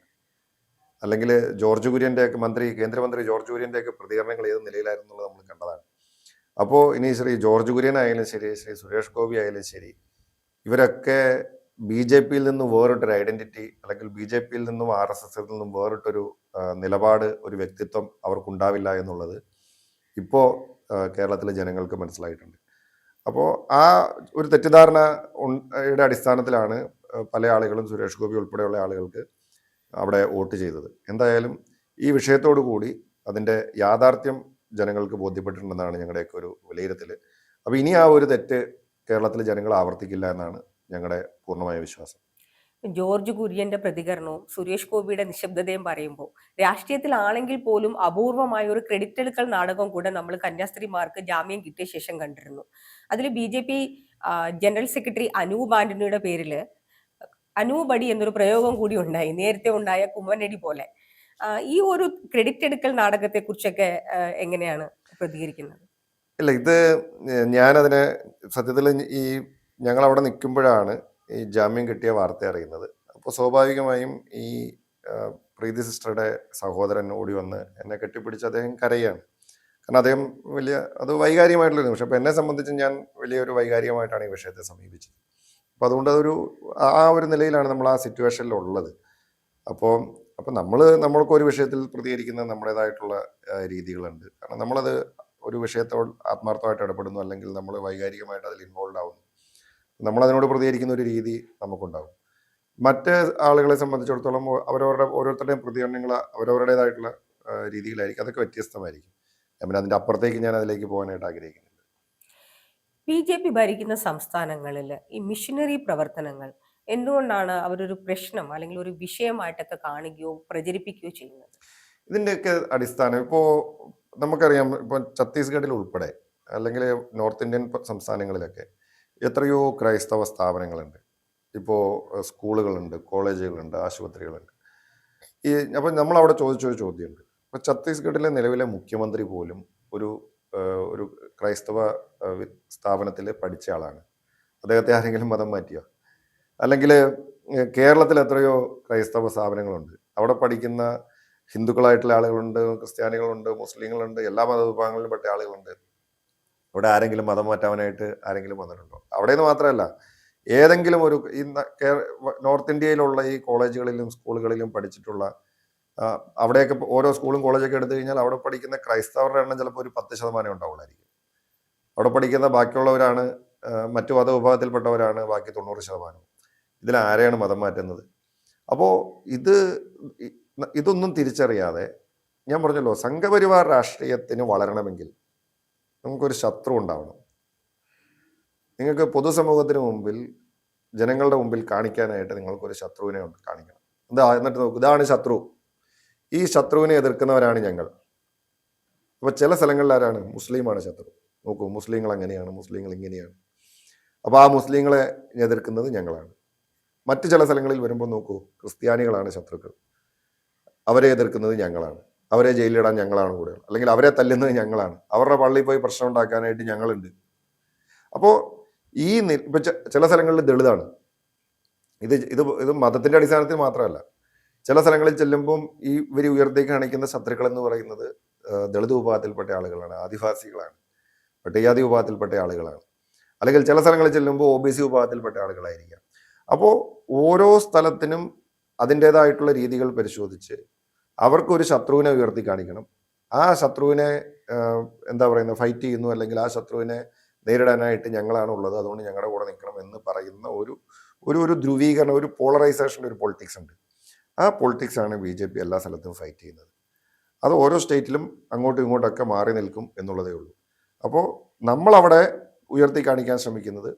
A: അല്ലെങ്കിൽ ജോർജ് കുര്യൻ്റെയൊക്കെ കേന്ദ്രമന്ത്രി ജോർജ് കുര്യൻ്റെയൊക്കെ പ്രതികരണങ്ങൾ ഏത് നിലയിലായിരുന്നു എന്നുള്ളത് നമ്മൾ കണ്ടതാണ്. അപ്പോൾ ഇനി ശ്രീ ജോർജ് കുര്യൻ ആയാലും ശരി, ശ്രീ സുരേഷ് ഗോപി ആയാലും ശരി, ഇവരൊക്കെ BJPയിൽ നിന്ന് വേറിട്ടൊരു ഐഡന്റിറ്റി, അല്ലെങ്കിൽ BJPയിൽ നിന്നും RSSൽ നിന്നും വേറിട്ടൊരു നിലപാട്, ഒരു വ്യക്തിത്വം അവർക്കുണ്ടാവില്ല എന്നുള്ളത് ഇപ്പോൾ കേരളത്തിലെ ജനങ്ങൾക്ക് മനസ്സിലായിട്ടുണ്ട്. അപ്പോൾ ആ ഒരു തെറ്റിദ്ധാരണയുടെ അടിസ്ഥാനത്തിലാണ് പല ആളുകളും സുരേഷ് ഗോപി ഉൾപ്പെടെയുള്ള ആളുകൾക്ക് അവിടെ വോട്ട് ചെയ്തത്. എന്തായാലും ഈ വിഷയത്തോടു കൂടി അതിൻ്റെ യാഥാർത്ഥ്യം ജനങ്ങൾക്ക് ബോധ്യപ്പെട്ടിട്ടുണ്ടെന്നാണ് ഞങ്ങളുടെയൊക്കെ ഒരു വിലയിരുത്തൽ. അപ്പോൾ ഇനി ആ ഒരു തെറ്റ് കേരളത്തിലെ ജനങ്ങൾ ആവർത്തിക്കില്ല എന്നാണ് ഞങ്ങളുടെ പൂർണ്ണമായ വിശ്വാസം.
B: ജോർജ് കുര്യന്റെ പ്രതികരണവും സുരേഷ് ഗോപിയുടെ നിശബ്ദതയും പറയുമ്പോൾ രാഷ്ട്രീയത്തിലാണെങ്കിൽ പോലും അപൂർവമായ ഒരു ക്രെഡിറ്റ് എടുക്കൽ നാടകം കൂടെ നമ്മൾ കന്യാസ്ത്രീമാർക്ക് ജാമ്യം കിട്ടിയ ശേഷം കണ്ടിരുന്നു. അതിൽ BJP ജനറൽ സെക്രട്ടറി അനൂപ് ആന്റണിയുടെ പേരില് അനൂപടി എന്നൊരു പ്രയോഗം കൂടി ഉണ്ടായി, നേരത്തെ ഉണ്ടായ കുമ്മനടി പോലെ. ഈ ഒരു ക്രെഡിറ്റ് എടുക്കൽ നാടകത്തെ കുറിച്ചൊക്കെ എങ്ങനെയാണ് പ്രതികരിക്കുന്നത്?
A: ഇല്ല, ഇത് ഞാനതിനെ സത്യത്തിൽ ഞങ്ങൾ അവിടെ നിൽക്കുമ്പോഴാണ് ഈ ജാമ്യം കിട്ടിയ വാർത്ത അറിയുന്നത്. അപ്പോൾ സ്വാഭാവികമായും ഈ പ്രീതി സിസ്റ്ററുടെ സഹോദരൻ ഓടി വന്ന് എന്നെ കെട്ടിപ്പിടിച്ച് അദ്ദേഹം കരയാണ്. കാരണം അദ്ദേഹം അത് വൈകാരികമായിട്ടുള്ള നിമിഷം. അപ്പോൾ എന്നെ സംബന്ധിച്ച് ഞാൻ വലിയൊരു വൈകാരികമായിട്ടാണ് ഈ വിഷയത്തെ സമീപിച്ചത്. അപ്പോൾ അതുകൊണ്ട് ആ ഒരു നിലയിലാണ് നമ്മൾ ആ സിറ്റുവേഷനിലുള്ളത്. അപ്പോൾ നമ്മൾക്കൊരു വിഷയത്തിൽ പ്രതികരിക്കുന്ന നമ്മുടേതായിട്ടുള്ള രീതികളുണ്ട്. കാരണം നമ്മളത് ഒരു വിഷയത്തോട് ആത്മാർത്ഥമായിട്ട് ഇടപെടുന്നു, അല്ലെങ്കിൽ നമ്മൾ വൈകാരികമായിട്ട് അതിൽ ഇൻവോൾവ് ആവുന്നു, നമ്മളതിനോട് പ്രതികരിക്കുന്ന ഒരു രീതി നമുക്കുണ്ടാകും. മറ്റ് ആളുകളെ സംബന്ധിച്ചിടത്തോളം ഓരോരുത്തരുടെയും പ്രതികരണങ്ങൾ അവരവരുടേതായിട്ടുള്ള രീതിയിലായിരിക്കും, അതൊക്കെ വ്യത്യസ്തമായിരിക്കും. ഞാൻ അതിൻ്റെ അപ്പുറത്തേക്ക് ഞാൻ അതിലേക്ക് പോകാനായിട്ട് ആഗ്രഹിക്കുന്നില്ല.
B: BJP ഭരിക്കുന്ന സംസ്ഥാനങ്ങളിൽ ഈ മിഷനറി പ്രവർത്തനങ്ങൾ എന്തുകൊണ്ടാണ് അവരൊരു പ്രശ്നം അല്ലെങ്കിൽ ഒരു വിഷയമായിട്ടൊക്കെ കാണുകയോ പ്രചരിപ്പിക്കുകയോ ചെയ്യുന്നത്?
A: ഇതിൻ്റെയൊക്കെ അടിസ്ഥാനം ഇപ്പോൾ നമുക്കറിയാം. ഇപ്പോൾ ഛത്തീസ്ഗഡിൽ ഉൾപ്പെടെ, അല്ലെങ്കിൽ നോർത്ത് ഇന്ത്യൻ സംസ്ഥാനങ്ങളിലൊക്കെ എത്രയോ ക്രൈസ്തവ സ്ഥാപനങ്ങളുണ്ട്. ഇപ്പോൾ സ്കൂളുകളുണ്ട്, കോളേജുകളുണ്ട്, ആശുപത്രികളുണ്ട്. അപ്പോൾ നമ്മളവിടെ ചോദിച്ചൊരു ചോദ്യമുണ്ട്. ഇപ്പോൾ ഛത്തീസ്ഗഡിലെ നിലവിലെ മുഖ്യമന്ത്രി പോലും ഒരു ക്രൈസ്തവ സ്ഥാപനത്തിൽ പഠിച്ച ആളാണ്. അദ്ദേഹത്തെ ആരെങ്കിലും മതം മാറ്റിയോ? അല്ലെങ്കിൽ കേരളത്തിൽ എത്രയോ ക്രൈസ്തവ സ്ഥാപനങ്ങളുണ്ട്. അവിടെ പഠിക്കുന്ന ഹിന്ദുക്കളായിട്ടുള്ള ആളുകളുണ്ട്, ക്രിസ്ത്യാനികളുണ്ട്, മുസ്ലിങ്ങളുണ്ട്, എല്ലാ മതവിഭാഗങ്ങളിലും പെട്ട ആളുകളുണ്ട്. അവിടെ ആരെങ്കിലും മതം മാറ്റാനായിട്ട് ആരെങ്കിലും വന്നിട്ടുണ്ടോ? അവിടെ നിന്ന് മാത്രമല്ല, ഏതെങ്കിലും ഒരു നോർത്ത് ഇന്ത്യയിലുള്ള ഈ കോളേജുകളിലും സ്കൂളുകളിലും പഠിച്ചിട്ടുള്ള അവിടെയൊക്കെ ഓരോ സ്കൂളും കോളേജൊക്കെ എടുത്തു കഴിഞ്ഞാൽ അവിടെ പഠിക്കുന്ന ക്രൈസ്തവരുടെ എണ്ണം ചിലപ്പോൾ ഒരു 10% ഉണ്ടാവുള്ളായിരിക്കും. അവിടെ പഠിക്കുന്ന ബാക്കിയുള്ളവരാണ് മറ്റു മതവിഭാഗത്തിൽപ്പെട്ടവരാണ് ബാക്കി 90%. ഇതിൽ ആരെയാണ് മതം മാറ്റുന്നത്? അപ്പോൾ ഇതൊന്നും തിരിച്ചറിയാതെ, ഞാൻ പറഞ്ഞല്ലോ, സംഘപരിവാർ രാഷ്ട്രീയത്തിന് വളരണമെങ്കിൽ നമുക്കൊരു ശത്രു ഉണ്ടാവണം. നിങ്ങൾക്ക് പൊതുസമൂഹത്തിന് മുമ്പിൽ, ജനങ്ങളുടെ മുമ്പിൽ കാണിക്കാനായിട്ട് നിങ്ങൾക്കൊരു ശത്രുവിനെ കാണിക്കണം. എന്നിട്ട് നോക്കൂ, ഇതാണ് ശത്രു, ഈ ശത്രുവിനെ എതിർക്കുന്നവരാണ് ഞങ്ങൾ. അപ്പോൾ ചില സ്ഥലങ്ങളിൽ ആരാണ്? മുസ്ലിമാണ് ശത്രു. നോക്കൂ, മുസ്ലിങ്ങൾ അങ്ങനെയാണ്, മുസ്ലിങ്ങൾ ഇങ്ങനെയാണ്. അപ്പോൾ ആ മുസ്ലിങ്ങളെ എതിർക്കുന്നത് ഞങ്ങളാണ്. മറ്റു ചില സ്ഥലങ്ങളിൽ വരുമ്പോൾ നോക്കൂ, ക്രിസ്ത്യാനികളാണ് ശത്രുക്കൾ, അവരെ എതിർക്കുന്നത് ഞങ്ങളാണ്, അവരെ ജയിലിലിടാൻ ഞങ്ങളാണ് കൂടെ, അല്ലെങ്കിൽ അവരെ തല്ലുന്നത് ഞങ്ങളാണ്, അവരുടെ പള്ളിയിൽ പോയി പ്രശ്നം ഉണ്ടാക്കാനായിട്ട് ഞങ്ങളുണ്ട്. അപ്പോൾ ഇപ്പം ചില സ്ഥലങ്ങളിൽ ദളിതാണ്. ഇത് ഇത് ഇത് മതത്തിൻ്റെ അടിസ്ഥാനത്തിൽ മാത്രമല്ല, ചില സ്ഥലങ്ങളിൽ ചെല്ലുമ്പം ഇവർ ഉയർത്തി കാണിക്കുന്ന ശത്രുക്കൾ എന്ന് പറയുന്നത് ദളിത് വിഭാഗത്തിൽപ്പെട്ട ആളുകളാണ്, ആദിവാസികളാണ്, പട്ടികജാതി വിഭാഗത്തിൽപ്പെട്ട ആളുകളാണ്, അല്ലെങ്കിൽ ചില സ്ഥലങ്ങളിൽ ചെല്ലുമ്പോൾ OBC വിഭാഗത്തിൽപ്പെട്ട ആളുകളായിരിക്കാം. അപ്പോൾ ഓരോ സ്ഥലത്തിനും അതിൻ്റേതായിട്ടുള്ള രീതികൾ പരിശോധിച്ച് അവർക്കൊരു ശത്രുവിനെ ഉയർത്തി കാണിക്കണം. ആ ശത്രുവിനെ എന്താ പറയുന്നത്, ഫൈറ്റ് ചെയ്യുന്നു, അല്ലെങ്കിൽ ആ ശത്രുവിനെ നേരിടാനായിട്ട് ഞങ്ങളാണ് ഉള്ളത്, അതുകൊണ്ട് ഞങ്ങളുടെ കൂടെ നിൽക്കണം എന്ന് പറയുന്ന ഒരു ധ്രുവീകരണം, ഒരു പോളറൈസേഷൻ്റെ ഒരു പൊളിറ്റിക്സ് ഉണ്ട്. ആ പൊളിറ്റിക്സാണ് BJP എല്ലാ സ്ഥലത്തും ഫൈറ്റ് ചെയ്യുന്നത്. അത് ഓരോ സ്റ്റേറ്റിലും അങ്ങോട്ടും ഇങ്ങോട്ടൊക്കെ മാറി നിൽക്കും എന്നുള്ളതേ ഉള്ളൂ. അപ്പോൾ നമ്മളവിടെ ഉയർത്തി കാണിക്കാൻ ശ്രമിക്കുന്നത്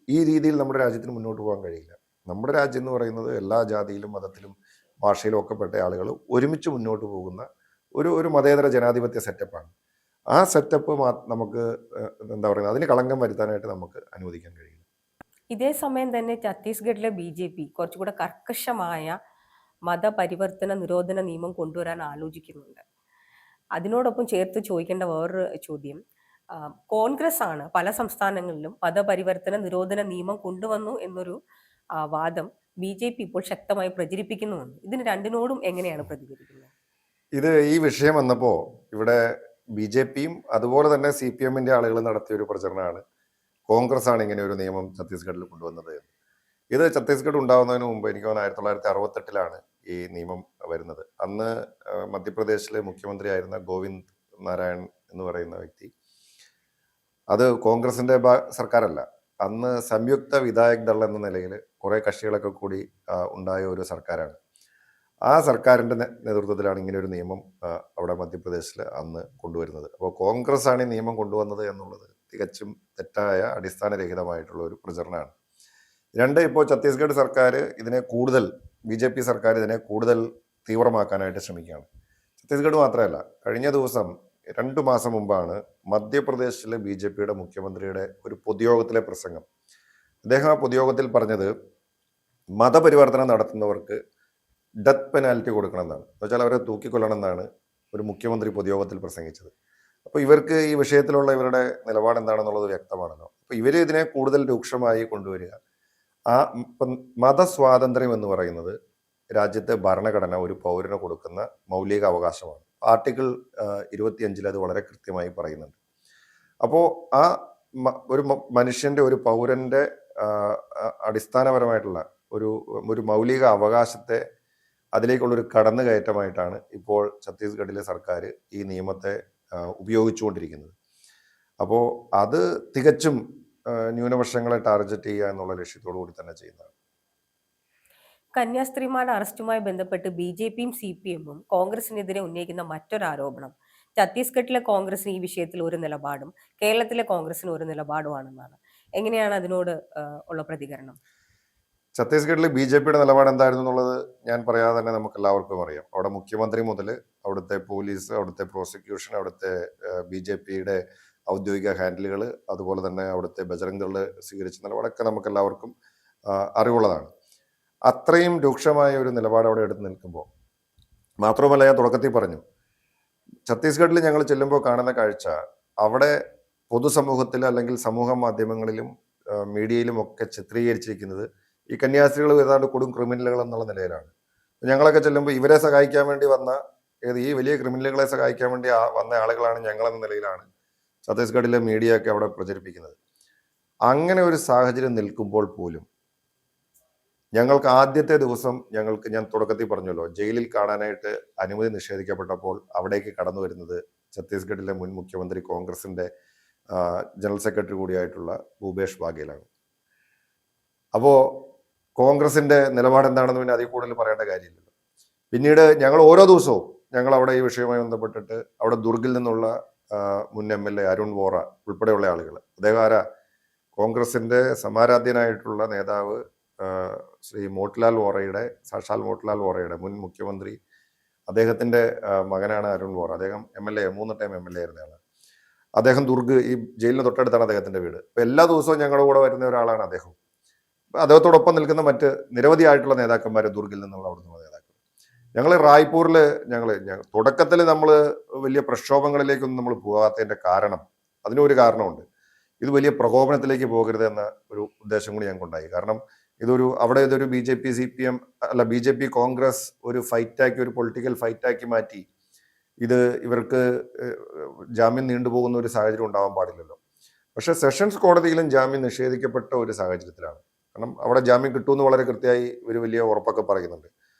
A: ഈ രീതിയിൽ നമ്മുടെ രാജ്യത്തിന് മുന്നോട്ട് പോകാൻ കഴിയില്ല. നമ്മുടെ രാജ്യം എന്ന് പറയുന്നത് എല്ലാ ജാതിയിലും മതത്തിലും ഭാഷയിലും ഒക്കെ പെട്ട ആളുകൾ ഒരുമിച്ച് മുന്നോട്ട് പോകുന്ന ഒരു മതേതര ജനാധിപത്യ സെറ്റപ്പാണ്. ആ സെറ്റപ്പ് നമുക്ക് എന്താ പറയുക, അതിന് കളങ്കം വരുത്താനായിട്ട് നമുക്ക് അനുവദിക്കാൻ കഴിയില്ല.
B: ഇതേ സമയം തന്നെ ഛത്തീസ്ഗഡിലെ BJP കുറച്ചുകൂടെ കർക്കശമായ മതപരിവർത്തന നിരോധന നിയമം കൊണ്ടുവരാൻ ആലോചിക്കുന്നുണ്ട്. അതിനോടൊപ്പം ചേർത്ത് ചോദിക്കേണ്ട വേറൊരു ചോദ്യം, കോൺഗ്രസ് ആണ് പല സംസ്ഥാനങ്ങളിലും മതപരിവർത്തന നിരോധന നിയമം കൊണ്ടുവന്നു എന്നൊരു വാദം BJP ഇപ്പോൾ ശക്തമായി പ്രചരിപ്പിക്കുന്നുണ്ട്. ഇതിന് രണ്ടിനോടും എങ്ങനെയാണ് പ്രതികരിക്കുന്നത്?
A: ഈ വിഷയം വന്നപ്പോൾ ഇവിടെ BJPയും അതുപോലെ തന്നെ CPMന്റെ ആളുകൾ നടത്തിയ ഒരു പ്രചരണമാണ്, കോൺഗ്രസ് ആണ് ഇങ്ങനെ ഒരു നിയമം ഛത്തീസ്ഗഡിൽ കൊണ്ടുവന്നത് എന്ന്. ഇത് ഛത്തീസ്ഗഡ് ഉണ്ടാകുന്നതിന് മുമ്പ്, എനിക്ക് തോന്നുന്നു 1968 ഈ നിയമം വരുന്നത്. അന്ന് മധ്യപ്രദേശിലെ മുഖ്യമന്ത്രിയായിരുന്ന ഗോവിന്ദ് നാരായൺ എന്ന് പറയുന്ന വ്യക്തി, അത് കോൺഗ്രസിന്റെ സർക്കാരല്ല, അന്ന് സംയുക്ത വിധായക് ദൾ എന്ന നിലയിൽ കുറേ കക്ഷികളൊക്കെ കൂടി ഉണ്ടായ ഒരു സർക്കാരാണ്. ആ സർക്കാരിൻ്റെ നേതൃത്വത്തിലാണ് ഇങ്ങനെ ഒരു നിയമം അവിടെ മധ്യപ്രദേശിൽ അന്ന് കൊണ്ടുവരുന്നത്. അപ്പോൾ കോൺഗ്രസ് ആണ് ഈ നിയമം കൊണ്ടുവന്നത് എന്നുള്ളത് തികച്ചും തെറ്റായ, അടിസ്ഥാനരഹിതമായിട്ടുള്ള ഒരു പ്രചരണമാണ്. ഇപ്പോൾ ഛത്തീസ്ഗഡ് സർക്കാർ ഇതിനെ കൂടുതൽ, BJP സർക്കാർ ഇതിനെ കൂടുതൽ തീവ്രമാക്കാനായിട്ട് ശ്രമിക്കുകയാണ്. ഛത്തീസ്ഗഡ് മാത്രമല്ല, കഴിഞ്ഞ ദിവസം 2 മാസം മുമ്പാണ് മധ്യപ്രദേശിലെ BJPയുടെ മുഖ്യമന്ത്രിയുടെ ഒരു പൊതുയോഗത്തിലെ പ്രസംഗം. അദ്ദേഹം ആ പൊതുയോഗത്തിൽ പറഞ്ഞത് മതപരിവർത്തനം നടത്തുന്നവർക്ക് ഡെത്ത് പെനാൽറ്റി കൊടുക്കണം എന്നാണ്. എന്ന് വെച്ചാൽ അവരെ തൂക്കിക്കൊല്ലണം എന്നാണ് ഒരു മുഖ്യമന്ത്രി പൊതുയോഗത്തിൽ പ്രസംഗിച്ചത്. അപ്പോൾ ഇവർക്ക് ഈ വിഷയത്തിലുള്ള ഇവരുടെ നിലപാട് എന്താണെന്നുള്ളത് വ്യക്തമാണല്ലോ. അപ്പോൾ ഇവർ ഇതിനെ കൂടുതൽ രൂക്ഷമായി കൊണ്ടുവരിക. ഇപ്പം മതസ്വാതന്ത്ര്യം എന്ന് പറയുന്നത് രാജ്യത്തെ ഭരണഘടന ഒരു പൗരന് കൊടുക്കുന്ന മൗലിക അവകാശമാണ്. ആർട്ടിക്കിൾ 25 അത് വളരെ കൃത്യമായി പറയുന്നുണ്ട്. അപ്പോൾ ഒരു മനുഷ്യൻ്റെ, ഒരു പൗരൻ്റെ അടിസ്ഥാനപരമായിട്ടുള്ള ഒരു മൗലിക അവകാശത്തെ അതിലേക്കുള്ളൊരു കടന്നുകയറ്റമായിട്ടാണ് ഇപ്പോൾ ഛത്തീസ്ഗഡിലെ സർക്കാർ ഈ നിയമത്തെ ഉപയോഗിച്ചുകൊണ്ടിരിക്കുന്നത്. അപ്പോൾ അത് തികച്ചും ന്യൂനപക്ഷങ്ങളെ ടാർഗറ്റ് ചെയ്യുക എന്നുള്ള ലക്ഷ്യത്തോടു കൂടി തന്നെ ചെയ്യുന്നതാണ്.
B: കന്യാസ്ത്രീമാരുടെ അറസ്റ്റുമായി ബന്ധപ്പെട്ട് BJPയും CPMും കോൺഗ്രസിനെതിരെ ഉന്നയിക്കുന്ന മറ്റൊരു ആരോപണം, ഛത്തീസ്ഗഡിലെ കോൺഗ്രസിന് ഈ വിഷയത്തിൽ ഒരു നിലപാടും കേരളത്തിലെ കോൺഗ്രസിന് ഒരു നിലപാടുമാണെന്നാണ്. എങ്ങനെയാണ് അതിനോട് ഉള്ള പ്രതികരണം?
A: ഛത്തീസ്ഗഡിൽ BJPയുടെ നിലപാട് എന്തായിരുന്നു എന്നുള്ളത് ഞാൻ പറയാതെ തന്നെ നമുക്ക് എല്ലാവർക്കും അറിയാം. അവിടെ മുഖ്യമന്ത്രി മുതൽ അവിടുത്തെ പോലീസ്, അവിടുത്തെ പ്രോസിക്യൂഷൻ, അവിടുത്തെ BJPയുടെ ഔദ്യോഗിക ഹാൻഡിലുകൾ, അതുപോലെ തന്നെ അവിടുത്തെ ബജറംഗ് ദൾ സ്വീകരിച്ച നിലപാടൊക്കെ നമുക്ക് എല്ലാവർക്കും അറിവുള്ളതാണ്. അത്രയും രൂക്ഷമായ ഒരു നിലപാട് അവിടെ എടുത്ത് നിൽക്കുമ്പോൾ, മാത്രമല്ല ഞാൻ തുടക്കത്തിൽ പറഞ്ഞു, ഛത്തീസ്ഗഡിൽ ഞങ്ങൾ ചെല്ലുമ്പോൾ കാണുന്ന കാഴ്ച, അവിടെ പൊതുസമൂഹത്തിൽ അല്ലെങ്കിൽ സമൂഹ മാധ്യമങ്ങളിലും മീഡിയയിലും ഒക്കെ ചിത്രീകരിച്ചിരിക്കുന്നത് ഈ കന്യാസ്ത്രീകൾ ഏതാണ്ട് കൊടും ക്രിമിനലുകൾ എന്നുള്ള നിലയിലാണ്. ഞങ്ങളൊക്കെ ചെല്ലുമ്പോൾ ഇവരെ സഹായിക്കാൻ വേണ്ടി വന്ന ഈ വലിയ ക്രിമിനലുകളെ സഹായിക്കാൻ വേണ്ടി വന്ന ആളുകളാണ് ഞങ്ങളെന്ന നിലയിലാണ് ഛത്തീസ്ഗഡിലെ മീഡിയ ഒക്കെ അവിടെ പ്രചരിപ്പിക്കുന്നത്. അങ്ങനെ ഒരു സാഹചര്യം നിൽക്കുമ്പോൾ പോലും ഞങ്ങൾക്ക് ആദ്യത്തെ ദിവസം ഞാൻ തുടക്കത്തിൽ പറഞ്ഞല്ലോ, ജയിലിൽ കാണാനായിട്ട് അനുമതി നിഷേധിക്കപ്പെട്ടപ്പോൾ അവിടേക്ക് കടന്നു വരുന്നത് ഛത്തീസ്ഗഡിലെ മുൻ മുഖ്യമന്ത്രി, കോൺഗ്രസിന്റെ ജനറൽ സെക്രട്ടറി കൂടിയായിട്ടുള്ള ഭൂപേഷ് ബാഗേലാണ്. അപ്പോൾ കോൺഗ്രസിന്റെ നിലപാട് എന്താണെന്ന് പിന്നെ അതിൽ കൂടുതൽ പറയേണ്ട കാര്യമില്ലല്ലോ. പിന്നീട് ഞങ്ങൾ ഓരോ ദിവസവും ഞങ്ങൾ അവിടെ ഈ വിഷയവുമായി ബന്ധപ്പെട്ടിട്ട് അവിടെ ദുർഗിൽ നിന്നുള്ള മുൻ MLA അരുൺ വോറ ഉൾപ്പെടെയുള്ള ആളുകൾ, അദ്ദേഹം ആരാ, കോൺഗ്രസിന്റെ സമാരാധ്യനായിട്ടുള്ള നേതാവ് ശ്രീ മോട്ടിലാൽ വോറയുടെ, സാക്ഷാൽ മോട്ടിലാൽ വോറയുടെ മുൻ മുഖ്യമന്ത്രി, അദ്ദേഹത്തിന്റെ മകനാണ് അരുൺ വോറ. അദ്ദേഹം MLA 3 ടൈം MLA ആയിരുന്ന ആളാണ്. അദ്ദേഹം ദുർഗ്, ഈ ജയിലിന് തൊട്ടടുത്താണ് അദ്ദേഹത്തിന്റെ വീട്. അപ്പൊ എല്ലാ ദിവസവും ഞങ്ങളുടെ കൂടെ വരുന്ന ഒരാളാണ് അദ്ദേഹം. അദ്ദേഹത്തോടൊപ്പം നിൽക്കുന്ന മറ്റ് നിരവധിയായിട്ടുള്ള നേതാക്കന്മാർ ദുർഗിൽ നിന്നുള്ള അവിടുന്ന് നേതാക്കൾ. ഞങ്ങൾ റായ്പൂരിൽ തുടക്കത്തിൽ നമ്മൾ വലിയ പ്രക്ഷോഭങ്ങളിലേക്കൊന്നും നമ്മൾ പോകാത്തതിന്റെ കാരണം, അതിനൊരു കാരണമുണ്ട്. ഇത് വലിയ പ്രകോപനത്തിലേക്ക് പോകരുത് എന്ന ഒരു ഉദ്ദേശം കൂടി ഞങ്ങൾക്കുണ്ടായി. കാരണം അവിടെ ഇതൊരു BJP CPM അല്ല, BJP കോൺഗ്രസ് ഒരു ഫൈറ്റാക്കി, ഒരു പൊളിറ്റിക്കൽ ഫൈറ്റാക്കി മാറ്റി ഇത് ഇവർക്ക് ജാമ്യം നീണ്ടുപോകുന്ന ഒരു സാഹചര്യം ഉണ്ടാവാൻ പാടില്ലല്ലോ. പക്ഷെ സെഷൻസ് കോടതിയിലും ജാമ്യം നിഷേധിക്കപ്പെട്ട ഒരു സാഹചര്യത്തിലാണ്. കാരണം അവിടെ ജാമ്യം കിട്ടുമെന്ന് വളരെ കൃത്യമായി ഒരു വലിയ ഉറപ്പൊക്കെ പറയുന്നുണ്ട്.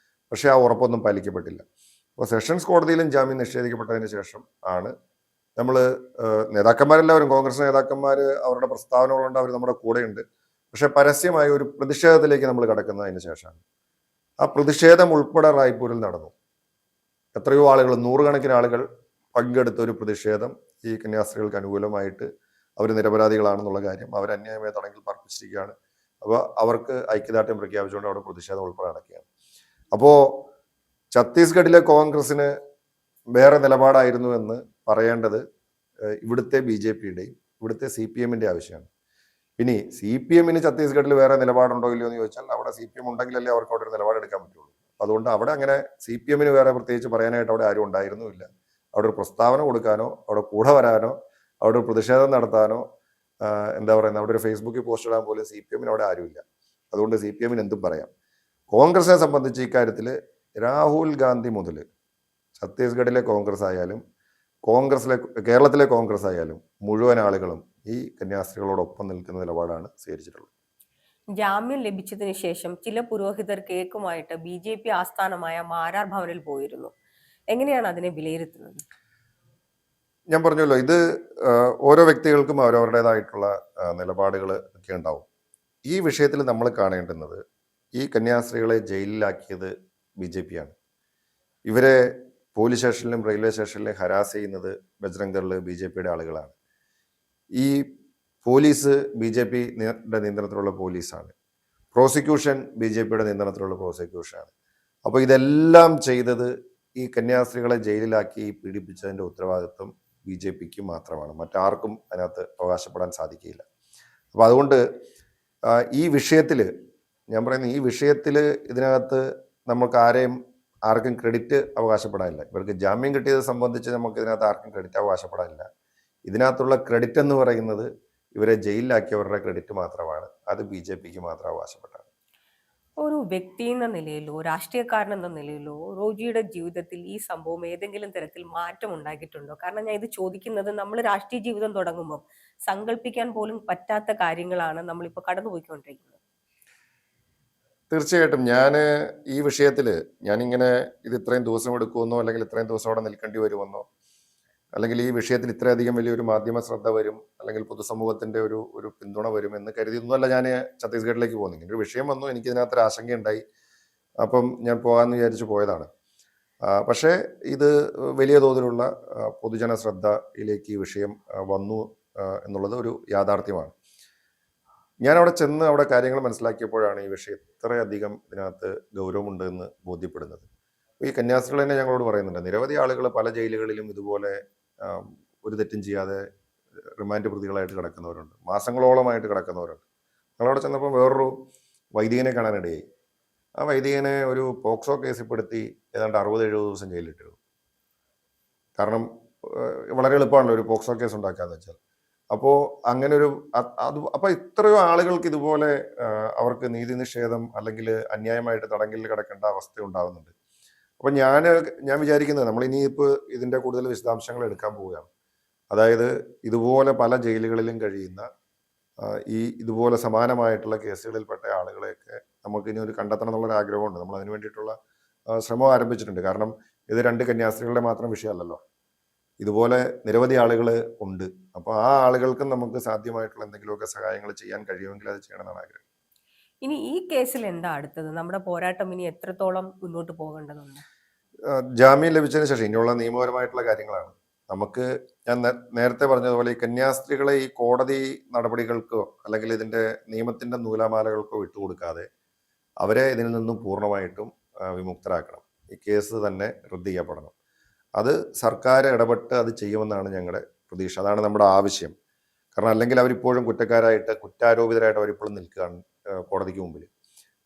A: പക്ഷെ ആ ഉറപ്പൊന്നും പാലിക്കപ്പെട്ടില്ല. അപ്പോൾ സെഷൻസ് കോടതിയിലും ജാമ്യം നിഷേധിക്കപ്പെട്ടതിന് ശേഷം ആണ് നമ്മൾ നേതാക്കന്മാരെല്ലാവരും, കോൺഗ്രസ് നേതാക്കന്മാർ അവരുടെ പ്രസ്താവനകളുണ്ട്, അവർ നമ്മുടെ കൂടെയുണ്ട്. പക്ഷെ പരസ്യമായ ഒരു പ്രതിഷേധത്തിലേക്ക് നമ്മൾ കടക്കുന്നതിന് ശേഷമാണ്. ആ പ്രതിഷേധം ഉൾപ്പെടെ റായ്പൂരിൽ നടന്നു. എത്രയോ ആളുകൾ, 100 കണക്കിന് ആളുകൾ പങ്കെടുത്ത ഒരു പ്രതിഷേധം ഈ കന്യാസ്ത്രീകൾക്ക് അനുകൂലമായിട്ട് അവർ നിരപരാധികളാണെന്നുള്ള കാര്യം അവർ അന്യായമായ തടങ്കിൽ പാർപ്പിച്ചിരിക്കുകയാണ്. അപ്പോൾ അവർക്ക് ഐക്യദാർഢ്യം പ്രഖ്യാപിച്ചുകൊണ്ട് അവിടെ പ്രതിഷേധം ഉൾപ്പെടെ നടക്കുകയാണ്. അപ്പോൾ ഛത്തീസ്ഗഡിലെ കോൺഗ്രസിന് വേറെ നിലപാടായിരുന്നു എന്ന് പറയേണ്ടത് ഇവിടുത്തെ BJPയുടെയും ഇവിടുത്തെ CPMന്റെ ആവശ്യമാണ്. ഇനി CPMന് ഛത്തീസ്ഗഡിൽ വേറെ നിലപാടുണ്ടോ ഇല്ലയോ എന്ന് ചോദിച്ചാൽ, അവിടെ CPM ഉണ്ടെങ്കിലല്ലേ അവർക്ക് അവിടെ ഒരു നിലപാടെടുക്കാൻ പറ്റുള്ളൂ. അതുകൊണ്ട് അവിടെ അങ്ങനെ CPMന് വേറെ പ്രത്യേകിച്ച് പറയാനായിട്ട് അവിടെ ആരും ഉണ്ടായിരുന്നുമില്ല. അവിടെ ഒരു പ്രസ്താവന കൊടുക്കാനോ അവിടെ കൂടെ വരാനോ അവിടെ ഒരു പ്രതിഷേധം നടത്താനോ എന്താ പറയുന്നത്, അവിടെ ഒരു ഫേസ്ബുക്കിൽ പോസ്റ്റ് ഇടാൻ പോലും CPMന് അവിടെ ആരുമില്ല. അതുകൊണ്ട് CPMന് എന്തും പറയാം. കോൺഗ്രസിനെ സംബന്ധിച്ച് ഇക്കാര്യത്തിൽ രാഹുൽ ഗാന്ധി മുതൽ ഛത്തീസ്ഗഡിലെ കോൺഗ്രസ് ആയാലും കേരളത്തിലെ കോൺഗ്രസ് ആയാലും മുഴുവൻ ആളുകളും ഈ കന്യാസ്ത്രീകളോടൊപ്പം നിൽക്കുന്ന നിലപാടാണ് സ്വീകരിച്ചിട്ടുള്ളത്.
B: ജാമ്യം ലഭിച്ചതിന് ശേഷം ചില പുരോഹിതർ കേക്കുമായിട്ട് BJP ആസ്ഥാനമായ മാരാർ ഭവനിൽ പോയിരുന്നു. എങ്ങനെയാണ് അതിനെ വിലയിരുത്തുന്നത്?
A: ഞാൻ പറഞ്ഞല്ലോ, ഇത് ഓരോ വ്യക്തികൾക്കും അവരവരുടേതായിട്ടുള്ള നിലപാടുകൾ ഒക്കെ ഉണ്ടാവും. ഈ വിഷയത്തിൽ നമ്മൾ കാണേണ്ടുന്നത്, ഈ കന്യാസ്ത്രീകളെ ജയിലിലാക്കിയത് BJPയാണ്. ഇവരെ പോലീസ് സ്റ്റേഷനിലും റെയിൽവേ സ്റ്റേഷനിലും ഹരാസ് ചെയ്യുന്നത് ബജ്രംഗ് ദൾ, BJPയുടെ ആളുകളാണ്. ഈ പോലീസ് BJPയുടെ നിയന്ത്രണത്തിലുള്ള പോലീസാണ്. പ്രോസിക്യൂഷൻ BJPയുടെ നിയന്ത്രണത്തിലുള്ള പ്രോസിക്യൂഷനാണ്. അപ്പോൾ ഇതെല്ലാം ചെയ്തത് ഈ കന്യാസ്ത്രീകളെ ജയിലിലാക്കി പീഡിപ്പിച്ചതിൻ്റെ ഉത്തരവാദിത്വം BJPക്ക് മാത്രമാണ്. മറ്റാർക്കും അതിനകത്ത് അവകാശപ്പെടാൻ സാധിക്കില്ല. അപ്പോൾ അതുകൊണ്ട് ഈ വിഷയത്തിൽ ഞാൻ പറയുന്നത്, ഈ വിഷയത്തിൽ ഇതിനകത്ത് നമുക്ക് ആർക്കും ക്രെഡിറ്റ് അവകാശപ്പെടാനില്ല. ഇവർക്ക് ജാമ്യം കിട്ടിയത് സംബന്ധിച്ച് നമുക്ക് ഇതിനകത്ത് ആർക്കും ക്രെഡിറ്റ് അവകാശപ്പെടാനില്ല. ഇതിനകത്തുള്ള ക്രെഡിറ്റ് എന്ന് പറയുന്നത് ഇവരെ ജയിലിലാക്കിയവരുടെ ക്രെഡിറ്റ് മാത്രമാണ്. അത് BJPക്ക് മാത്രം അവകാശപ്പെട്ടാണ്.
B: ഒരു വ്യക്തി എന്ന നിലയിലോ രാഷ്ട്രീയക്കാരൻ എന്ന നിലയിലോ റോജിയുടെ ജീവിതത്തിൽ ഈ സംഭവം ഏതെങ്കിലും തരത്തിൽ മാറ്റം ഉണ്ടാക്കിയിട്ടുണ്ടോ? കാരണം ഞാൻ ഇത് ചോദിക്കുന്നത്, നമ്മൾ രാഷ്ട്രീയ ജീവിതം തുടങ്ങുമ്പോൾ സങ്കല്പിക്കാൻ പോലും പറ്റാത്ത കാര്യങ്ങളാണ് നമ്മളിപ്പോൾ കടന്നുപോയിക്കൊണ്ടിരിക്കുന്നത്.
A: തീർച്ചയായിട്ടും ഞാൻ ഈ വിഷയത്തിൽ ഞാനിങ്ങനെ ഇത് ഇത്രയും ദിവസം എടുക്കുമെന്നോ അല്ലെങ്കിൽ ഇത്രയും ദിവസം അവിടെ നിൽക്കേണ്ടി വരുമെന്നോ അല്ലെങ്കിൽ ഈ വിഷയത്തിൽ ഇത്രയധികം വലിയൊരു മാധ്യമ ശ്രദ്ധ വരും അല്ലെങ്കിൽ പൊതുസമൂഹത്തിന്റെ ഒരു പിന്തുണ വരുമെന്ന് കരുതിയൊന്നുമല്ല ഞാൻ ഛത്തീസ്ഗഡിലേക്ക് പോകുന്നത്. ഇങ്ങനെ ഒരു വിഷയം വന്നു, എനിക്ക് ഇതിനകത്തൊരു ആശങ്കയുണ്ടായി. അപ്പം ഞാൻ പോകാമെന്ന് വിചാരിച്ച് പോയതാണ്. പക്ഷേ ഇത് വലിയ തോതിലുള്ള പൊതുജന ശ്രദ്ധയിലേക്ക് ഈ വിഷയം വന്നു എന്നുള്ളത് ഒരു യാഥാർത്ഥ്യമാണ്. ഞാൻ അവിടെ ചെന്ന് അവിടെ കാര്യങ്ങൾ മനസ്സിലാക്കിയപ്പോഴാണ് ഈ വിഷയം ഇത്രയധികം ഇതിനകത്ത് ഗൗരവമുണ്ട് എന്ന് ബോധ്യപ്പെടുന്നത്. ഈ കന്യാസ്ത്രീകൾ തന്നെ ഞങ്ങളോട് പറയുന്നുണ്ട്, നിരവധി ആളുകൾ പല ജയിലുകളിലും ഇതുപോലെ ഒരു തെറ്റും ചെയ്യാതെ റിമാൻഡ് പ്രതികളായിട്ട് കിടക്കുന്നവരുണ്ട്, മാസങ്ങളോളമായിട്ട് കിടക്കുന്നവരുണ്ട്. ഞങ്ങളവിടെ ചെന്നപ്പോൾ വേറൊരു വൈദികനെ കാണാനിടയായി. ആ വൈദികനെ ഒരു പോക്സോ കേസിൽ പെടുത്തി ഏതാണ്ട് 60-70 ദിവസം ജയിലിലിട്ടിരുന്നു. കാരണം വളരെ എളുപ്പമാണല്ലോ ഒരു പോക്സോ കേസ് ഉണ്ടാക്കാന്ന് വെച്ചാൽ. അപ്പോൾ അങ്ങനെ ഒരു അത് അപ്പോൾ ഇത്രയോ ആളുകൾക്ക് ഇതുപോലെ അവർക്ക് നീതി നിഷേധം അല്ലെങ്കിൽ അന്യായമായിട്ട് തടങ്കലിൽ കിടക്കേണ്ട അവസ്ഥ ഉണ്ടാകുന്നുണ്ട്. അപ്പോൾ ഞാൻ വിചാരിക്കുന്നത് നമ്മൾ ഇനിയിപ്പോൾ ഇതിൻ്റെ കൂടുതൽ വിശദാംശങ്ങൾ എടുക്കാൻ പോവുകയാണ്. അതായത് ഇതുപോലെ പല ജയിലുകളിലും കഴിയുന്ന ഇതുപോലെ സമാനമായിട്ടുള്ള കേസുകളിൽപ്പെട്ട ആളുകളെയൊക്കെ നമുക്ക് ഇനി ഒരു കണ്ടെത്തണം എന്നുള്ളൊരു ആഗ്രഹമുണ്ട്. നമ്മൾ അതിന് വേണ്ടിയിട്ടുള്ള ശ്രമം ആരംഭിച്ചിട്ടുണ്ട്. കാരണം ഇത് 2 കന്യാസ്ത്രീകളുടെ മാത്രം വിഷയമല്ലല്ലോ. ഇതുപോലെ നിരവധി ആളുകൾ ഉണ്ട്. അപ്പോൾ ആ ആളുകൾക്കും നമുക്ക് സാധ്യമായിട്ടുള്ള എന്തെങ്കിലുമൊക്കെ സഹായങ്ങൾ ചെയ്യാൻ കഴിയുമെങ്കിൽ അത് ചെയ്യണമെന്നാണ് ആഗ്രഹം.
B: ഇനി ഈ കേസിൽ എന്താ അടുത്തത്? നമ്മുടെ പോരാട്ടം ഇനി എത്രത്തോളം മുന്നോട്ട് പോകേണ്ടതുണ്ട്?
A: ജാമ്യം ലഭിച്ചതിന് ശേഷം ഇനിയുള്ള നിയമപരമായിട്ടുള്ള കാര്യങ്ങളാണ്. നമുക്ക് ഞാൻ നേരത്തെ പറഞ്ഞതുപോലെ ഈ കന്യാസ്ത്രീകളെ ഈ കോടതി നടപടികൾക്കോ അല്ലെങ്കിൽ ഇതിൻ്റെ നിയമത്തിൻ്റെ നൂലാമാലകൾക്കോ വിട്ടുകൊടുക്കാതെ അവരെ ഇതിൽ നിന്നും പൂർണ്ണമായിട്ടും വിമുക്തരാക്കണം. ഈ കേസ് തന്നെ റദ്ദ് ചെയ്യപ്പെടണം. അത് സർക്കാർ ഇടപെട്ട് അത് ചെയ്യുമെന്നാണ് ഞങ്ങളുടെ പ്രതീക്ഷ. അതാണ് നമ്മുടെ ആവശ്യം. കാരണം അല്ലെങ്കിൽ അവരിപ്പോഴും കുറ്റാരോപിതരായിട്ട് അവരിപ്പോഴും നിൽക്കുകയാണ് കോടതിക്ക് മുമ്പിൽ.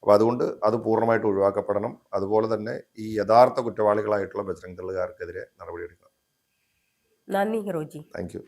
A: അപ്പോൾ അതുകൊണ്ട് അത് പൂർണ്ണമായിട്ട് ഒഴിവാക്കപ്പെടണം. അതുപോലെ തന്നെ ഈ യഥാർത്ഥ കുറ്റവാളികളായിട്ടുള്ള ബജ്രംഗ് ദളുകാർക്കെതിരെ നടപടിയെടുക്കണം.
B: നന്ദി ഹിറോജി.
A: Thank you.